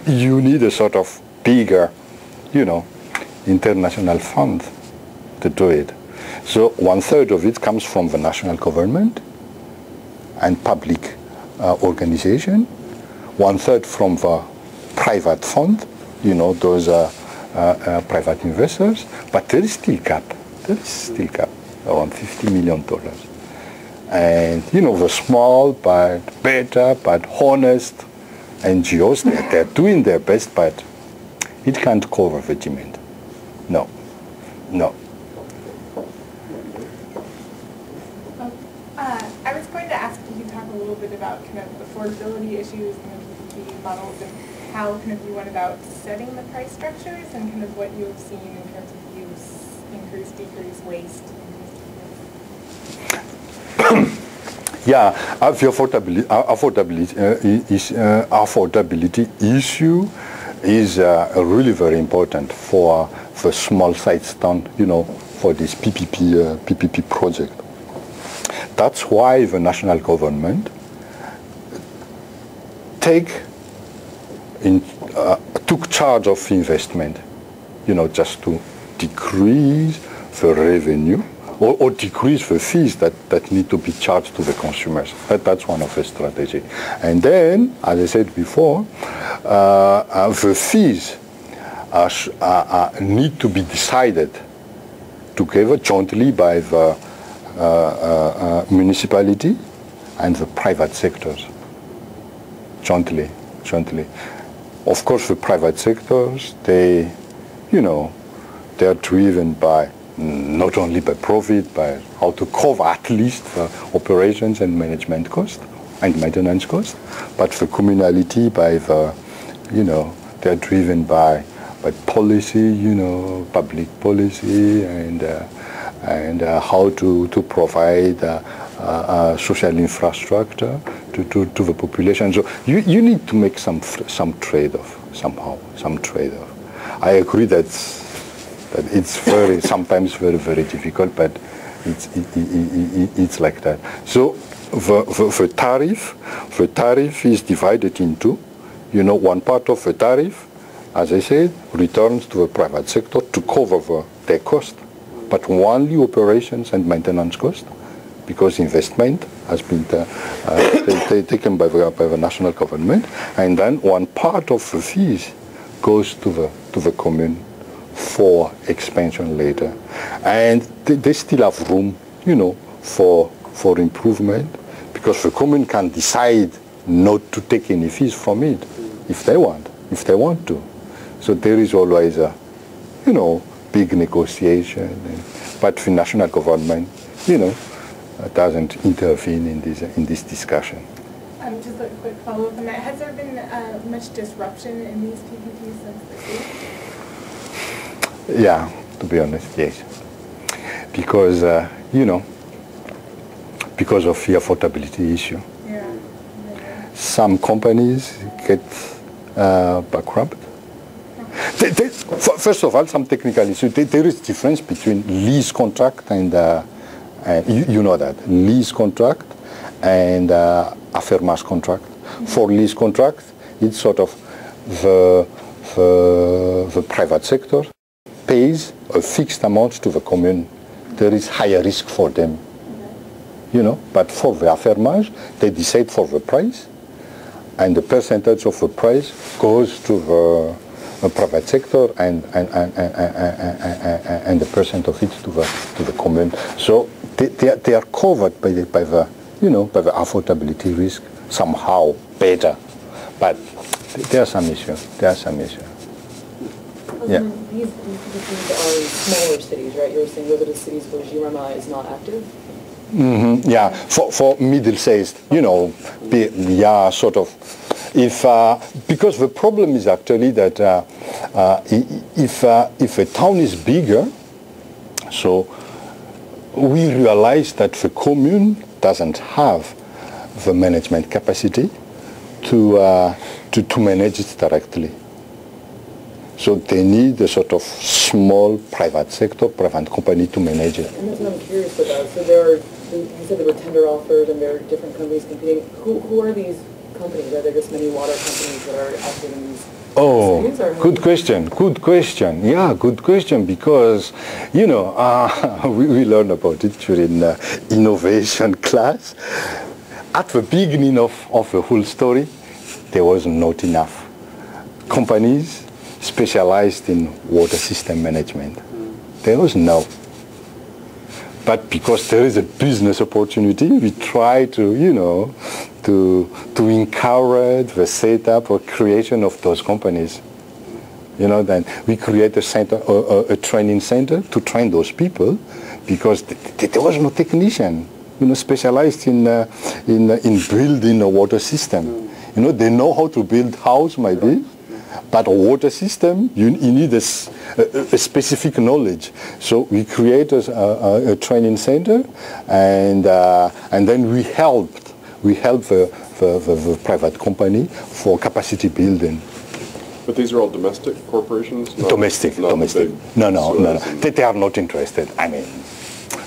You need a sort of bigger, international fund to do it. So 1/3 of it comes from the national government and public organization, 1/3 from the private fund, those private investors, but there is still gap. Around $50 million. And, the small but better but honest NGOs, they're doing their best, but it can't cover the demand. No. I was going to ask if you could talk a little bit about kind of affordability issues and the PPP models and how kind of you went about setting the price structures and kind of what you have seen in terms of use, increase, decrease, waste. The affordability issue is really very important for the small sites done, for this PPP project. That's why the national government took charge of investment, just to decrease the revenue or decrease the fees that need to be charged to the consumers. That's one of the strategy. And then, as I said before, the fees need to be decided together jointly by the municipality and the private sectors, jointly. Of course, the private sectors, they are driven by not only by profit, but how to cover at least the operations and management cost and maintenance cost. But the communality, by the, they are driven by policy, public policy, and how to provide social infrastructure to the population. So you need to make some trade-off somehow, some trade-off. I agree that it's sometimes very difficult, but it's like that. So the tariff is divided into, one part of the tariff, as I said, returns to the private sector to cover their cost, but only operations and maintenance cost, because investment has been taken by the national government, and then one part of the fees goes to the commune for expansion later. And they still have room, for improvement, because the commune can decide not to take any fees from it if they want to. So there is always a, big negotiation, but the national government, doesn't intervene in this discussion. Just a quick follow-up on that. Has there been much disruption in these PPPs since the to be honest, yes. Because, you know, because of the affordability issue. Yeah. Some companies get bankrupt. First of all, some technical issues. There is difference between lease contract and you know that, lease contract and affirmage contract. For lease contract, it's sort of the private sector pays a fixed amount to the commune. There is higher risk for them, you know. But for the affirmage, they decide for the price, and the percentage of the price goes to the private sector, and the percent of it to the commune. So they are covered by the you know, by the affordability risk somehow better, but there are some issues. There are some issues. Yeah. These are smaller cities, right? You were saying those are the cities where GRMA is not active? Mm-hmm. Yeah, for middle-sized, you know, yeah, sort of. If because the problem is actually that if a town is bigger, so we realize that the commune doesn't have the management capacity to manage it directly. So they need a sort of small private sector, private company to manage it. And that's what I'm curious about. So there are, you said there were tender offers and there are different companies competing. Who are these companies? Are there just many water companies that are active in these cities? Or Good question. Good question. Yeah, good question, because, you know, we learned about it during innovation class. At the beginning of the whole story, there was not enough companies specialized in water system management. There was no. But because there is a business opportunity, we try to, you know, to encourage the setup or creation of those companies. You know, then we create a center, a training center to train those people, because there was no technician, you know, specialized in building a water system. You know, they know how to build house maybe, but a water system, you need a specific knowledge. So we created a training center, and then we helped the private company for capacity building. But these are all domestic corporations? Domestic. No. They are not interested. I mean,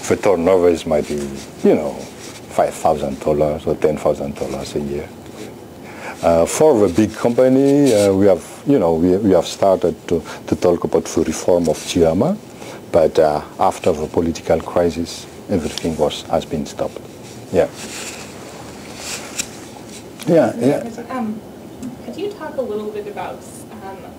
the turnovers might be, you know, $5,000 or $10,000 a year. For the big company, we have started to talk about the reform of GRMA, but after the political crisis, everything has been stopped. Yeah. Could you talk a little bit about,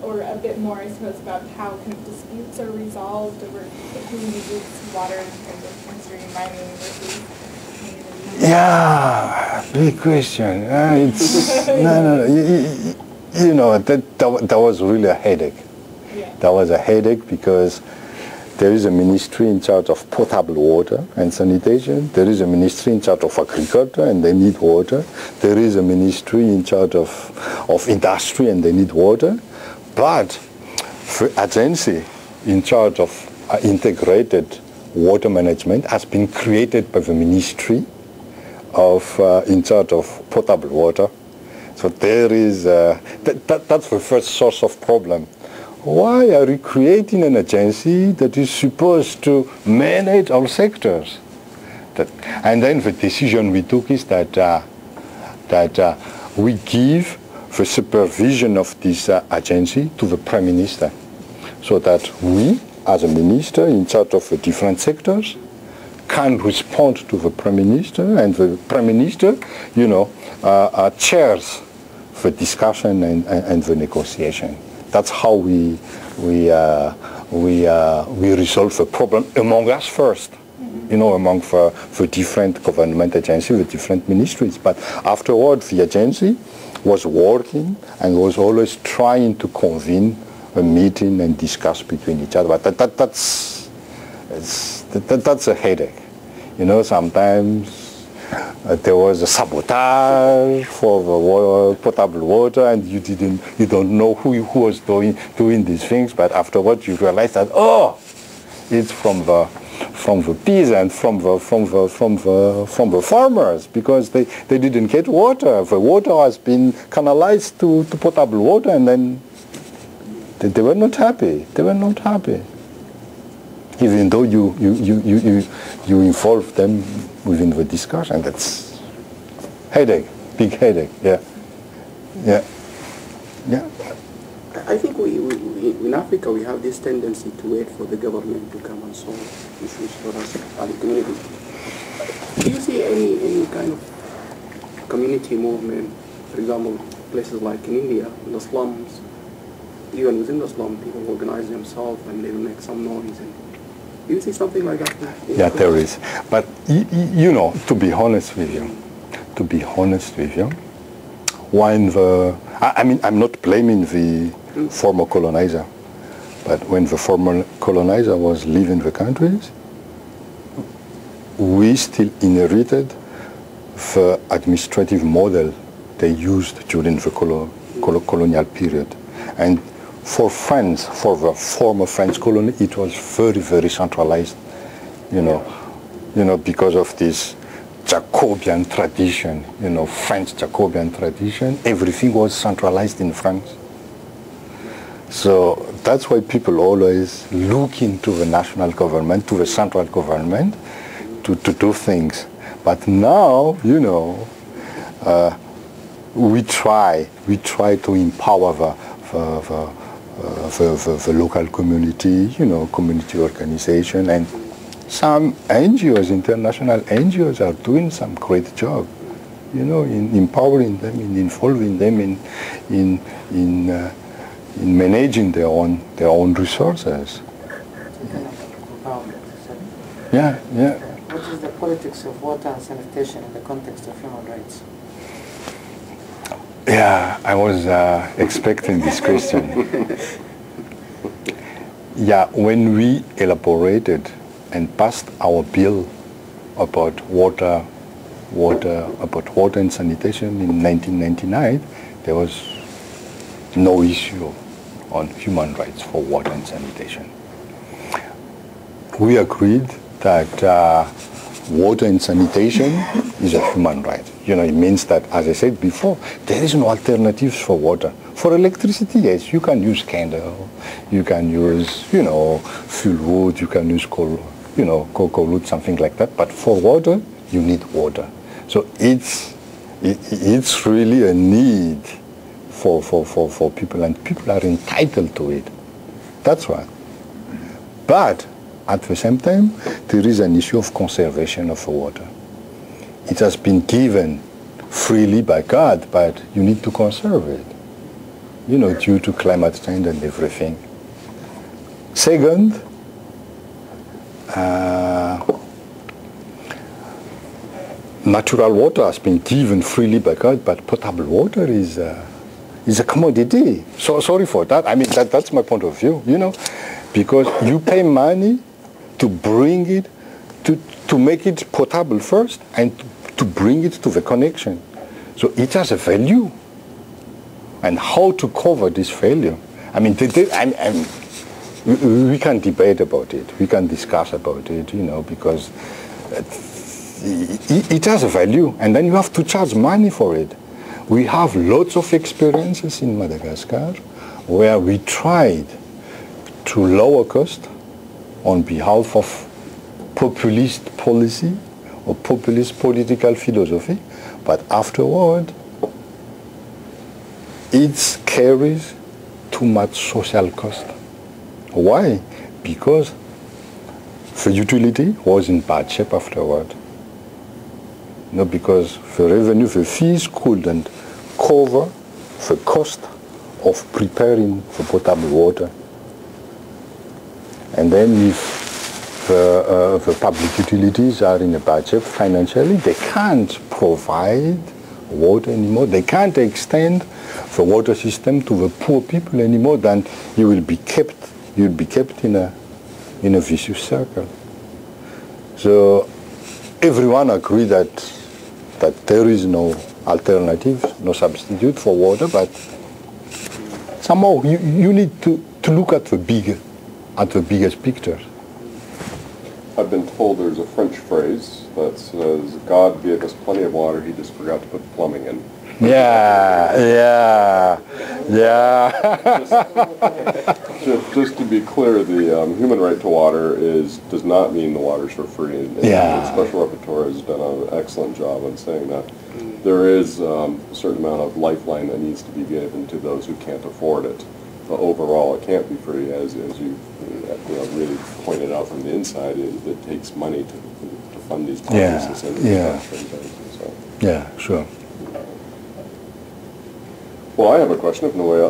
or a bit more, I suppose, about how kind of disputes are resolved over who uses water in terms of downstream mining versus? Yeah, big question. It's no. You know, that was really a headache. Yeah. That was a headache because there is a ministry in charge of potable water and sanitation. There is a ministry in charge of agriculture and they need water. There is a ministry in charge of industry and they need water. But the agency in charge of integrated water management has been created by the ministry in charge of potable water. So there is, that's the first source of problem. Why are we creating an agency that is supposed to manage all sectors? And then the decision we took is that we give the supervision of this agency to the Prime Minister, so that we, as a minister in charge of the different sectors, can respond to the Prime Minister, and the Prime Minister, you know, chairs the discussion and the negotiation. That's how we resolve the problem among us first, you know, among the different government agencies, the different ministries. But afterwards, the agency was working and was always trying to convene a meeting and discuss between each other. But that's a headache. You know, sometimes there was a sabotage for the potable water, and you don't know who was doing these things. But afterwards, you realize that It's from the peasants, from the farmers, because they didn't get water. The water has been canalized to potable water, and then they were not happy. They were not happy. Even though you involve them within the discussion, that's headache, big headache. Yeah. I think we in Africa we have this tendency to wait for the government to come and solve issues for us as a community. Do you see any kind of community movement, for example, places like in India, in the slums, even within the slum, people organize themselves and they will make some noise? And do you see something like that? Yeah, there is. But you know, to be honest with you, when I mean, I'm not blaming the former colonizer, but when the former colonizer was leaving the countries, we still inherited the administrative model they used during the colonial period. And for France, for the former French colony, it was very, very centralized, you know, because of this Jacobean tradition, French Jacobean tradition. Everything was centralized in France. So that's why people always look into the national government, to the central government, to do things. But now, we try to empower the local community, community organization, and some NGOs, international NGOs, are doing some great job, in empowering them, in involving them in managing their own resources. Yeah. What is the politics of water and sanitation in the context of human rights? Yeah, I was expecting this question. Yeah, when we elaborated and passed our bill about water and sanitation in 1999, there was no issue on human rights for water and sanitation. We agreed that water and sanitation is a human right. It means that, as I said before, there is no alternatives for water. For electricity, yes, you can use candle, you can use, fuel wood, you can use coal wood, something like that. But for water, you need water. So it's really a need for people, and people are entitled to it. That's right. But at the same time, there is an issue of conservation of water. It has been given freely by God, but you need to conserve it, due to climate change and everything. Second, natural water has been given freely by God, but potable water is a commodity. So sorry for that. I mean, that's my point of view, because you pay money to bring it, to make it potable first, and to bring it to the connection. So it has a value. And how to cover this value? I mean, we can debate about it. We can discuss about it, because it has a value. And then you have to charge money for it. We have lots of experiences in Madagascar where we tried to lower cost on behalf of populist policy or populist political philosophy, but afterward it carries too much social cost. Why? Because the utility was in bad shape afterward. Because the revenue, the fees couldn't cover the cost of preparing the potable water. And then if the public utilities are in a bad shape financially, they can't provide water anymore. They can't extend the water system to the poor people anymore. Then you'll be kept in a vicious circle. So everyone agreed that there is no alternative, no substitute for water, but somehow you need to look at the biggest picture. I've been told there's a French phrase that says, God gave us plenty of water, he just forgot to put plumbing in. Yeah, yeah, yeah. Just to be clear, the human right to water does not mean the water's for free. And Yeah. the Special Rapporteur has done an excellent job in saying that there is a certain amount of lifeline that needs to be given to those who can't afford it. But overall, it can't be free, as you really pointed out from the inside. It takes money to fund these projects. Yeah. So. Yeah, sure. Well, I have a question, if no way.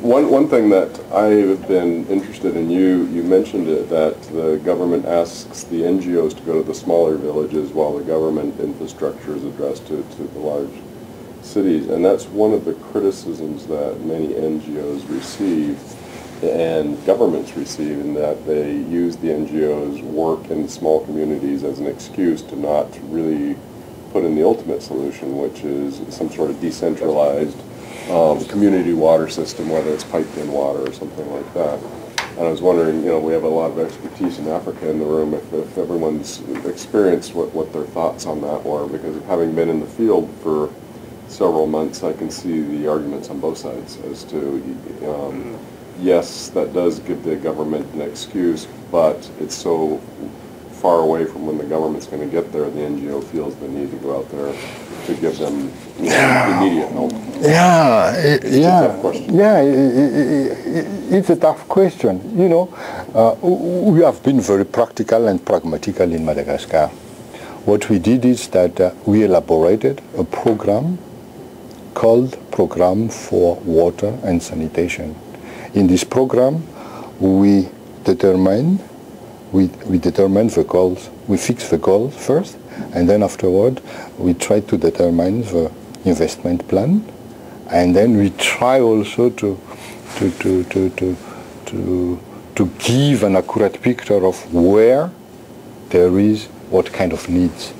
One thing that I have been interested in, you mentioned it, that the government asks the NGOs to go to the smaller villages while the government infrastructure is addressed to the large cities. And that's one of the criticisms that many NGOs receive and governments receive, in that they use the NGOs' work in small communities as an excuse to not really put in the ultimate solution, which is some sort of decentralized community water system, whether it's piped-in water or something like that. And I was wondering, we have a lot of expertise in Africa in the room, if everyone's experienced what their thoughts on that were, because having been in the field for several months, I can see the arguments on both sides as to, yes, that does give the government an excuse, but it's so far away from when the government's going to get there, the NGO feels the need to go out there to give them immediate help. Yeah, It's a tough question. Yeah, it's a tough question. We have been very practical and pragmatical in Madagascar. What we did is that we elaborated a program called Program for Water and Sanitation. In this program, we determine the goals. We fix the goals first, and then afterward, we try to determine the investment plan, and then we try also to give an accurate picture of where there is what kind of needs.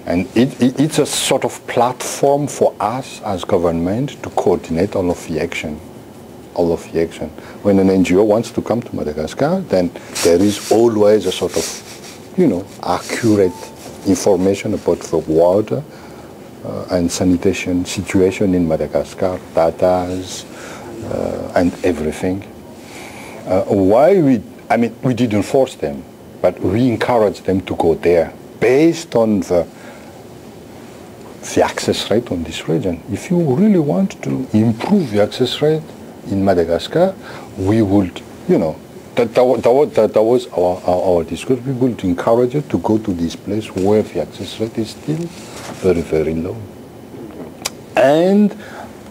And it's a sort of platform for us as government to coordinate all of the action. When an NGO wants to come to Madagascar, then there is always a sort of, accurate information about the water and sanitation situation in Madagascar, datas, and everything. We didn't force them, but we encouraged them to go there based on the access rate on this region. If you really want to improve the access rate in Madagascar, we would, that was our discourse. We would encourage you to go to this place where the access rate is still very, very low.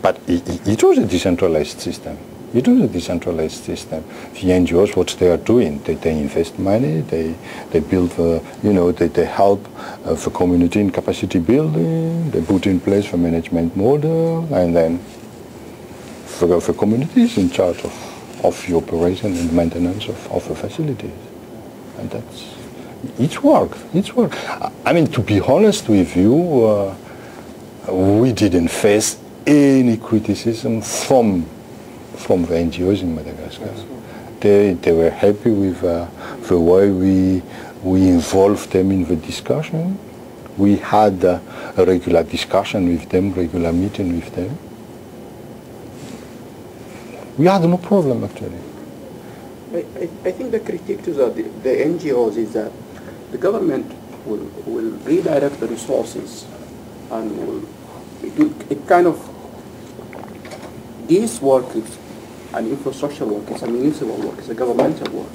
But it was a decentralized system. The NGOs, what they are doing, they invest money, they build, they help the community in capacity building, they put in place the management model, and then the community is in charge of the operation and maintenance of the facilities. And it's work. To be honest with you, we didn't face any criticism from the NGOs in Madagascar. They were happy with the way we involved them in the discussion. We had a regular discussion with them, regular meeting with them. We had no problem, actually. I think the critique to the NGOs is that the government will redirect the resources and it kind of, this work is an infrastructure work, it's a municipal work, it's a governmental work.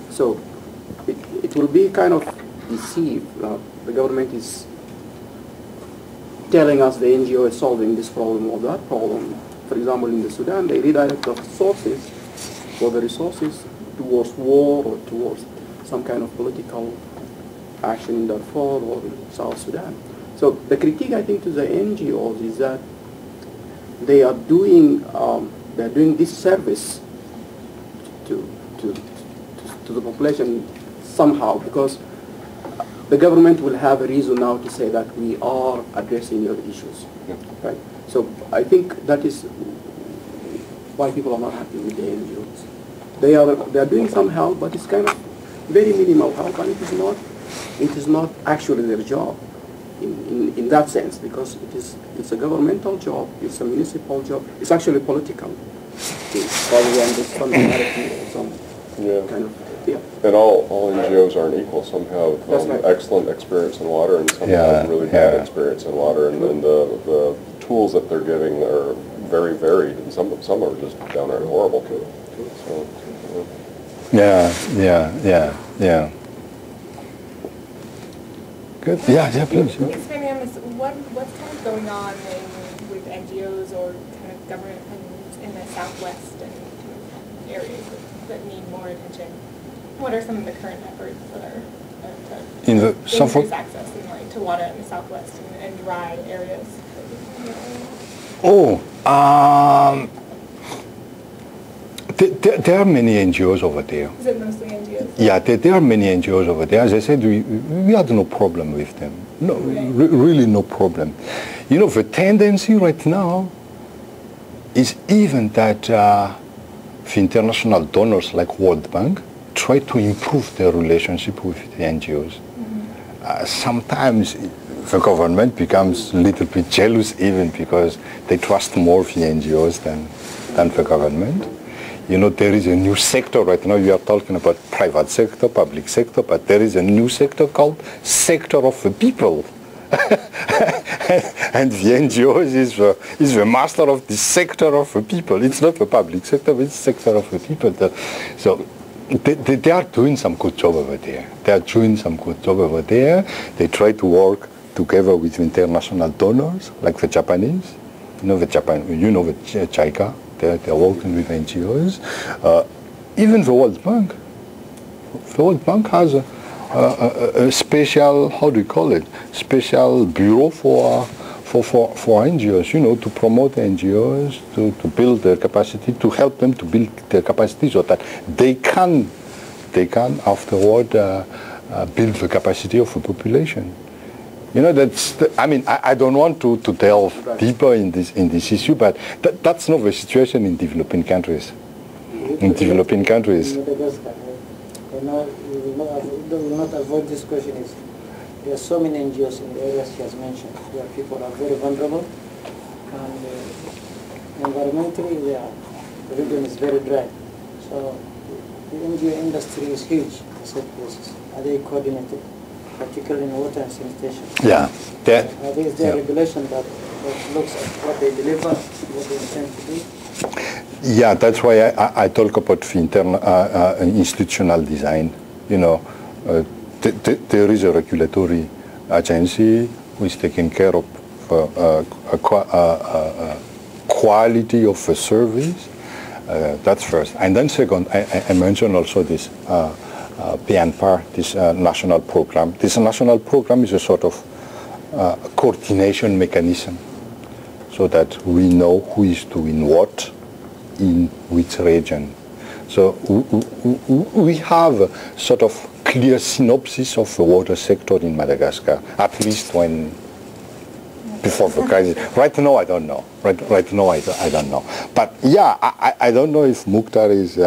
So it will be kind of deceived. The government is telling us the NGO is solving this problem or that problem. For example, in the Sudan, they redirect the resources towards war or towards some kind of political action in Darfur or in South Sudan. So the critique, I think, to the NGOs is that they are doing this service to the population somehow, because the government will have a reason now to say that we are addressing your issues, right? So I think that is why people are not happy with the NGOs. They are doing some help, but it's kind of very minimal help, and it is not actually their job in that sense, because it's a governmental job, it's a municipal job, it's actually political. Rather than this familiarity or some kind of, And all NGOs aren't equal. Some have excellent experience in water, and some have really bad experience in water, and the tools that they're giving are very varied, and some are just downright horrible too. So, Yeah. Good. Yeah, please. Expanding on this, what's kind of going on with NGOs or kind of government in the Southwest and areas that need more attention? What are some of the current efforts that are to increase access to water in the Southwest and dry areas? There are many NGOs over there. Is it mostly NGOs? Yeah, there are many NGOs over there. As I said, we had no problem with them. No, really no problem. You know, the tendency right now is even that the international donors like World Bank try to improve their relationship with the NGOs. Sometimes the government becomes a little bit jealous even because they trust more the NGOs than the government. You know, there is a new sector right now. You are talking about private sector, public sector, but there is a new sector called sector of the people. And the NGOs is the master of the sector of the people. It's not the public sector, but it's sector of the people. So they are doing some good job over there. They try to work together with international donors, like the Japanese. You know the JICA. They're working with NGOs. Even the World Bank. The World Bank has a special, how do you call it? Special bureau for NGOs, you know, to promote NGOs, to build their capacity, to help them to build their capacity so that they can afterward build the capacity of the population. You know, I don't want to delve deeper in this issue, but that's not the situation in developing countries. In developing countries. Madagascar, we will not avoid this question. There are so many NGOs in the areas she has mentioned, where people are very vulnerable, and environmentally, the region is very dry. So the NGO industry is huge in such places. Are they coordinated? Particularly in water and sanitation. Yeah. Is there a regulation that looks at what they deliver, what they intend to do? Yeah, that's why I talk about the internal institutional design. You know, there is a regulatory agency who is taking care of quality of the service. That's first. And then second, I mentioned also this PNPAR, this national program. This national program is a sort of coordination mechanism so that we know who is doing what in which region. So we have a sort of clear synopsis of the water sector in Madagascar, at least before the crisis. Right now, I don't know. Right now, I don't know. But yeah, I don't know if Mukhtar is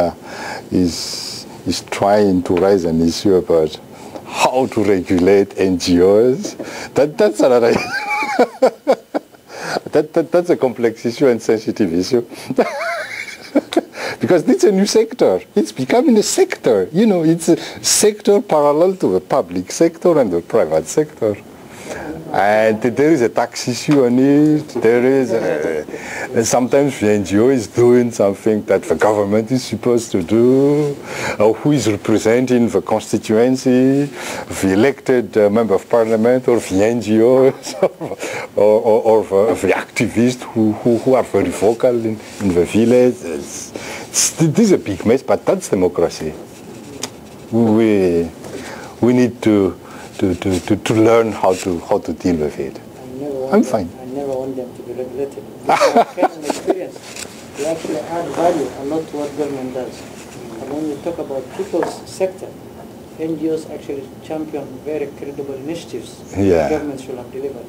trying to raise an issue about how to regulate NGOs. That's another. That's a complex issue and sensitive issue. Because it's a new sector. It's becoming a sector. You know, it's a sector parallel to the public sector and the private sector. And there is a tax issue on it. There is sometimes the NGO is doing something that the government is supposed to do, or who is representing the constituency, the elected member of parliament, or the NGOs, or the activists who are very vocal in the village. This is a big mess, but that's democracy. We need to learn how to deal with it. I'm fine. I never want them to be regulated. Because experience, they actually add value a lot to what government does. And when you talk about people's sector, NGOs actually champion very credible initiatives that government should have delivered.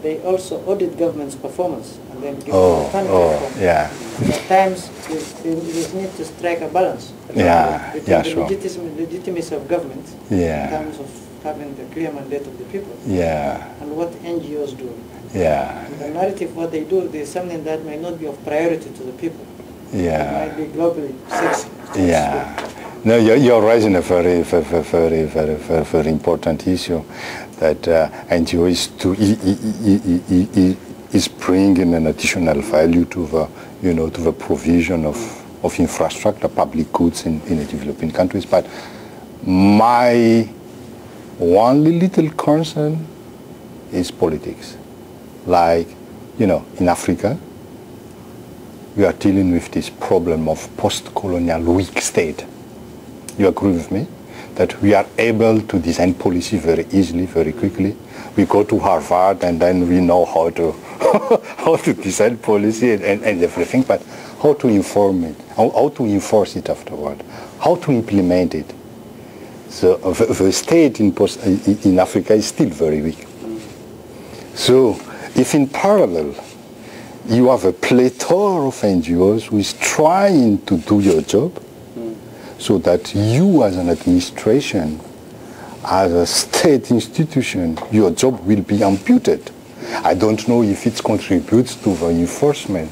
they also audit government's performance and then give Oh, alternative form. yeah. At times, you need to strike a balance Yeah, between yeah, the sure. legitimacy of government Yeah. in terms of having the clear mandate of the people Yeah, and what NGOs do. yeah, And the narrative, what they do, is something that may not be of priority to the people. It yeah, might be globally sexy. yeah. No, you're raising a very important issue that NGO is bringing an additional value to the provision of infrastructure, public goods in the developing countries. But my only little concern is politics. Like, in Africa, we are dealing with this problem of post-colonial weak state. You agree with me? That we are able to design policy very easily, very quickly. We go to Harvard and then we know how to how to design policy and everything, but how to inform it, how to enforce it afterward, how to implement it. So the state in Africa is still very weak. So if in parallel you have a plethora of NGOs who is trying to do your job, so that you as an administration, as a state institution, your job will be amputed. I don't know if it contributes to the enforcement,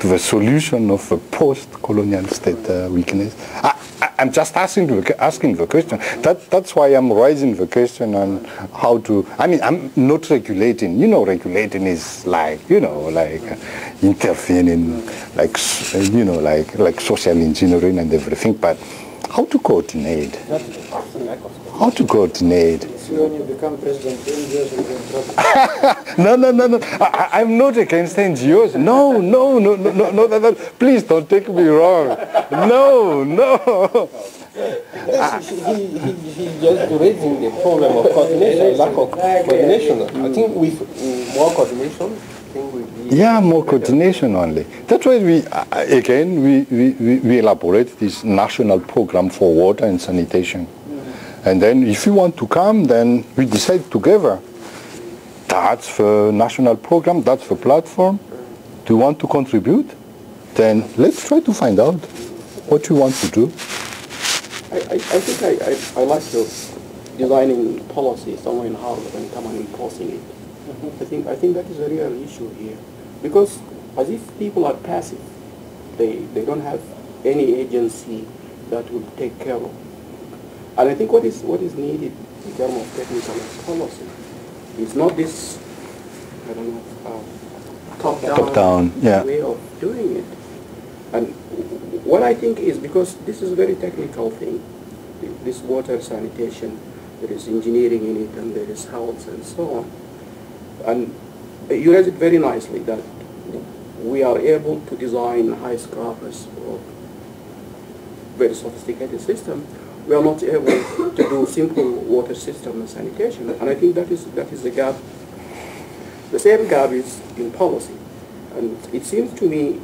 to the solution of a post-colonial state weakness. I'm just asking the question. That's why I'm raising the question on how to. I mean, I'm not regulating. Regulating is like intervening, like social engineering and everything. But how to coordinate? How to coordinate? So when you become president, NGOs will be in trouble. No. I'm not against NGOs. No. Please don't take me wrong. No. He's just raising the problem of coordination, lack of coordination. I think with more coordination, yeah, more coordination only. That's why we elaborate this national program for water and sanitation. And then if you want to come, then we decide together. That's the national program, that's the platform. Do you want to contribute? Then let's try to find out what you want to do. I think I like your designing policy somewhere in Harvard and come and enforcing it. I think that is a real issue here. Because as if people are passive, they don't have any agency that will take care of. And I think what is needed in terms of technical policy is not this, top-down way of doing it. And what I think is, because this is a very technical thing, this water sanitation, there is engineering in it and there is health and so on. And you raised it very nicely that we are able to design high scrubbers or very sophisticated system. We are not able to do simple water system and sanitation. And I think that is the gap. The same gap is in policy. And it seems to me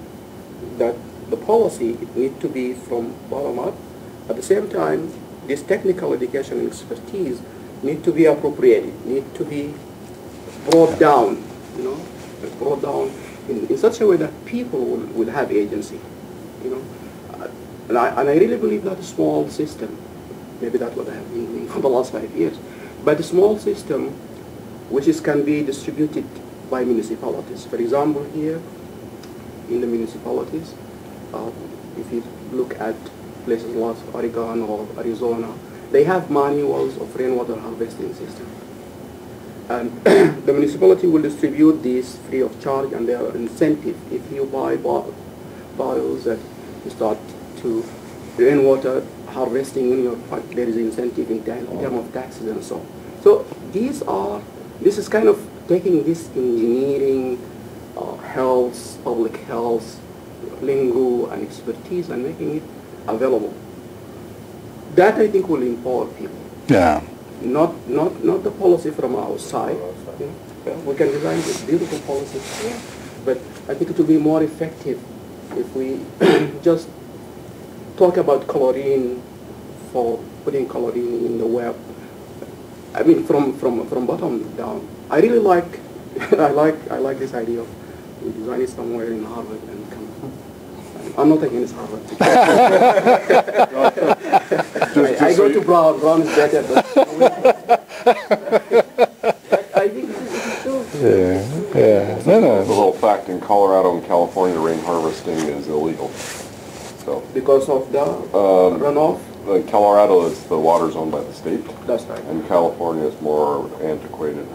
that the policy needs to be from bottom up. At the same time, this technical education and expertise need to be appropriated, need to be brought down, brought down in such a way that people will have agency, And I really believe that a small system, maybe that's what I have been doing for the last 5 years, but a small system which can be distributed by municipalities. For example, here in the municipalities, if you look at places like Oregon or Arizona, they have manuals of rainwater harvesting system. And the municipality will distribute these free of charge, and there are incentives. If you buy bottles that you start to rainwater harvesting in your park, there is incentive in terms of taxes and so on. So this is kind of taking this engineering, health, public health, lingo and expertise and making it available. That I think will empower people. Yeah. Not the policy from outside. We can design this beautiful policy, but I think it will be more effective if we just talk about chlorine for putting chlorine in the well. I mean, from bottom down. I really like I like this idea of we design it somewhere in Harvard and come. I'm not against Harvard. I go to Brown. Brown is better. But I think this is true. Yeah. No. The little fact, in Colorado and California, rain harvesting is illegal. So Because of the runoff? Colorado is the water's owned by the state. That's right. And California is more antiquated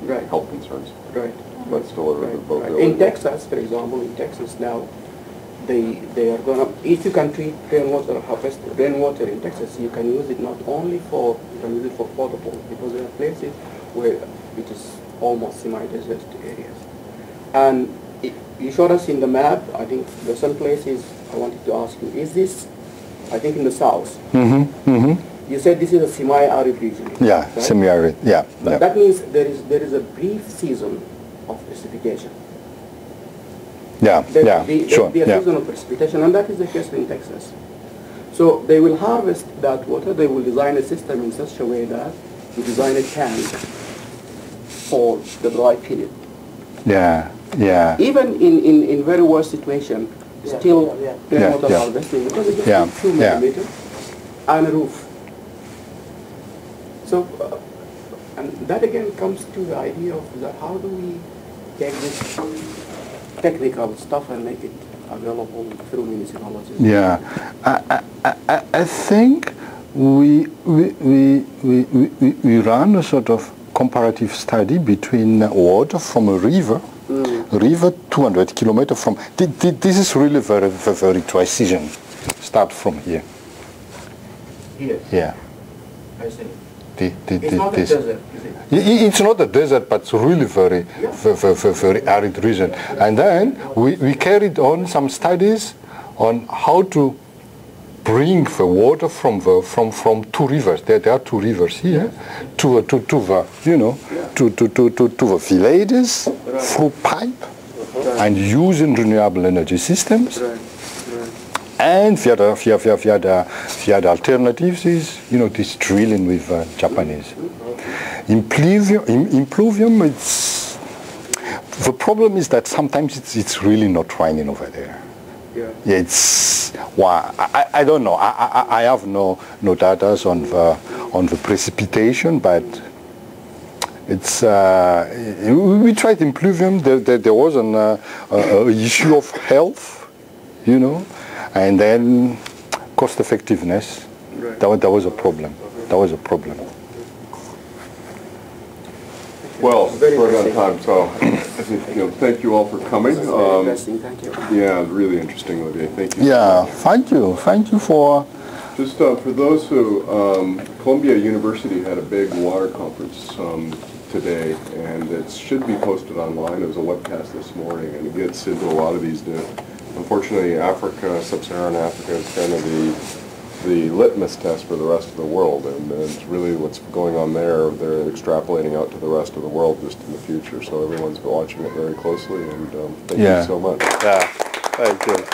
Right. health concerns. Right. But still, both Right. illegal. In Texas, for example, in Texas now, they are gonna, if you can treat rainwater, harvest rainwater in Texas, you can use it not only for, you can use it for potable, because there are places where it is almost semi-desert areas. And you showed us in the map, I think there are some places I wanted to ask you, is this, I think in the south, you said this is a semi-arid region. Yeah, right? semi-arid. Yeah. But that means there is a brief season of precipitation. Yeah. There be a Yeah. season of precipitation, and that is the case in Texas. So they will harvest that water, they will design a system in such a way that you design a tank for the dry period. Yeah. Even in very worst situation, still rainwater Yeah. harvesting, because it just Yeah. needs 2 Yeah. millimeters and a roof. So, and that again comes to the idea of that how do we take this technical stuff and make it available through municipalities? Yeah. I think we run a sort of comparative study between water from a river, 200 kilometers from. This is really very precision. Start from here. Here, Yeah. I see. It's not a desert, is it? It's not a desert, but it's really very arid region. And then we carried on some studies on how to bring the water from two rivers. There are two rivers here, to the villages through pipe, and using renewable energy systems. And the alternatives is, this drilling with Japanese. In pluvium, the problem is that sometimes it's really not raining over there. Yeah. I don't know. I have no data on the precipitation, but it's we tried in pluvium. There was an issue of health, and then cost effectiveness. Right. That was a problem. Well, Very we're out of interesting. time, so I think, thank you all for coming. That's very interesting, thank you. Yeah, really interesting, Olivier. Thank you. Yeah, thank you for. Just for those who, Columbia University had a big water conference today, and it should be posted online. It was a webcast this morning, and it gets into a lot of these. Unfortunately, Africa, sub-Saharan Africa, is kind of the litmus test for the rest of the world, and it's really what's going on there. They're extrapolating out to the rest of the world just in the future, so everyone's watching it very closely, and thank you so much. Yeah, thank you.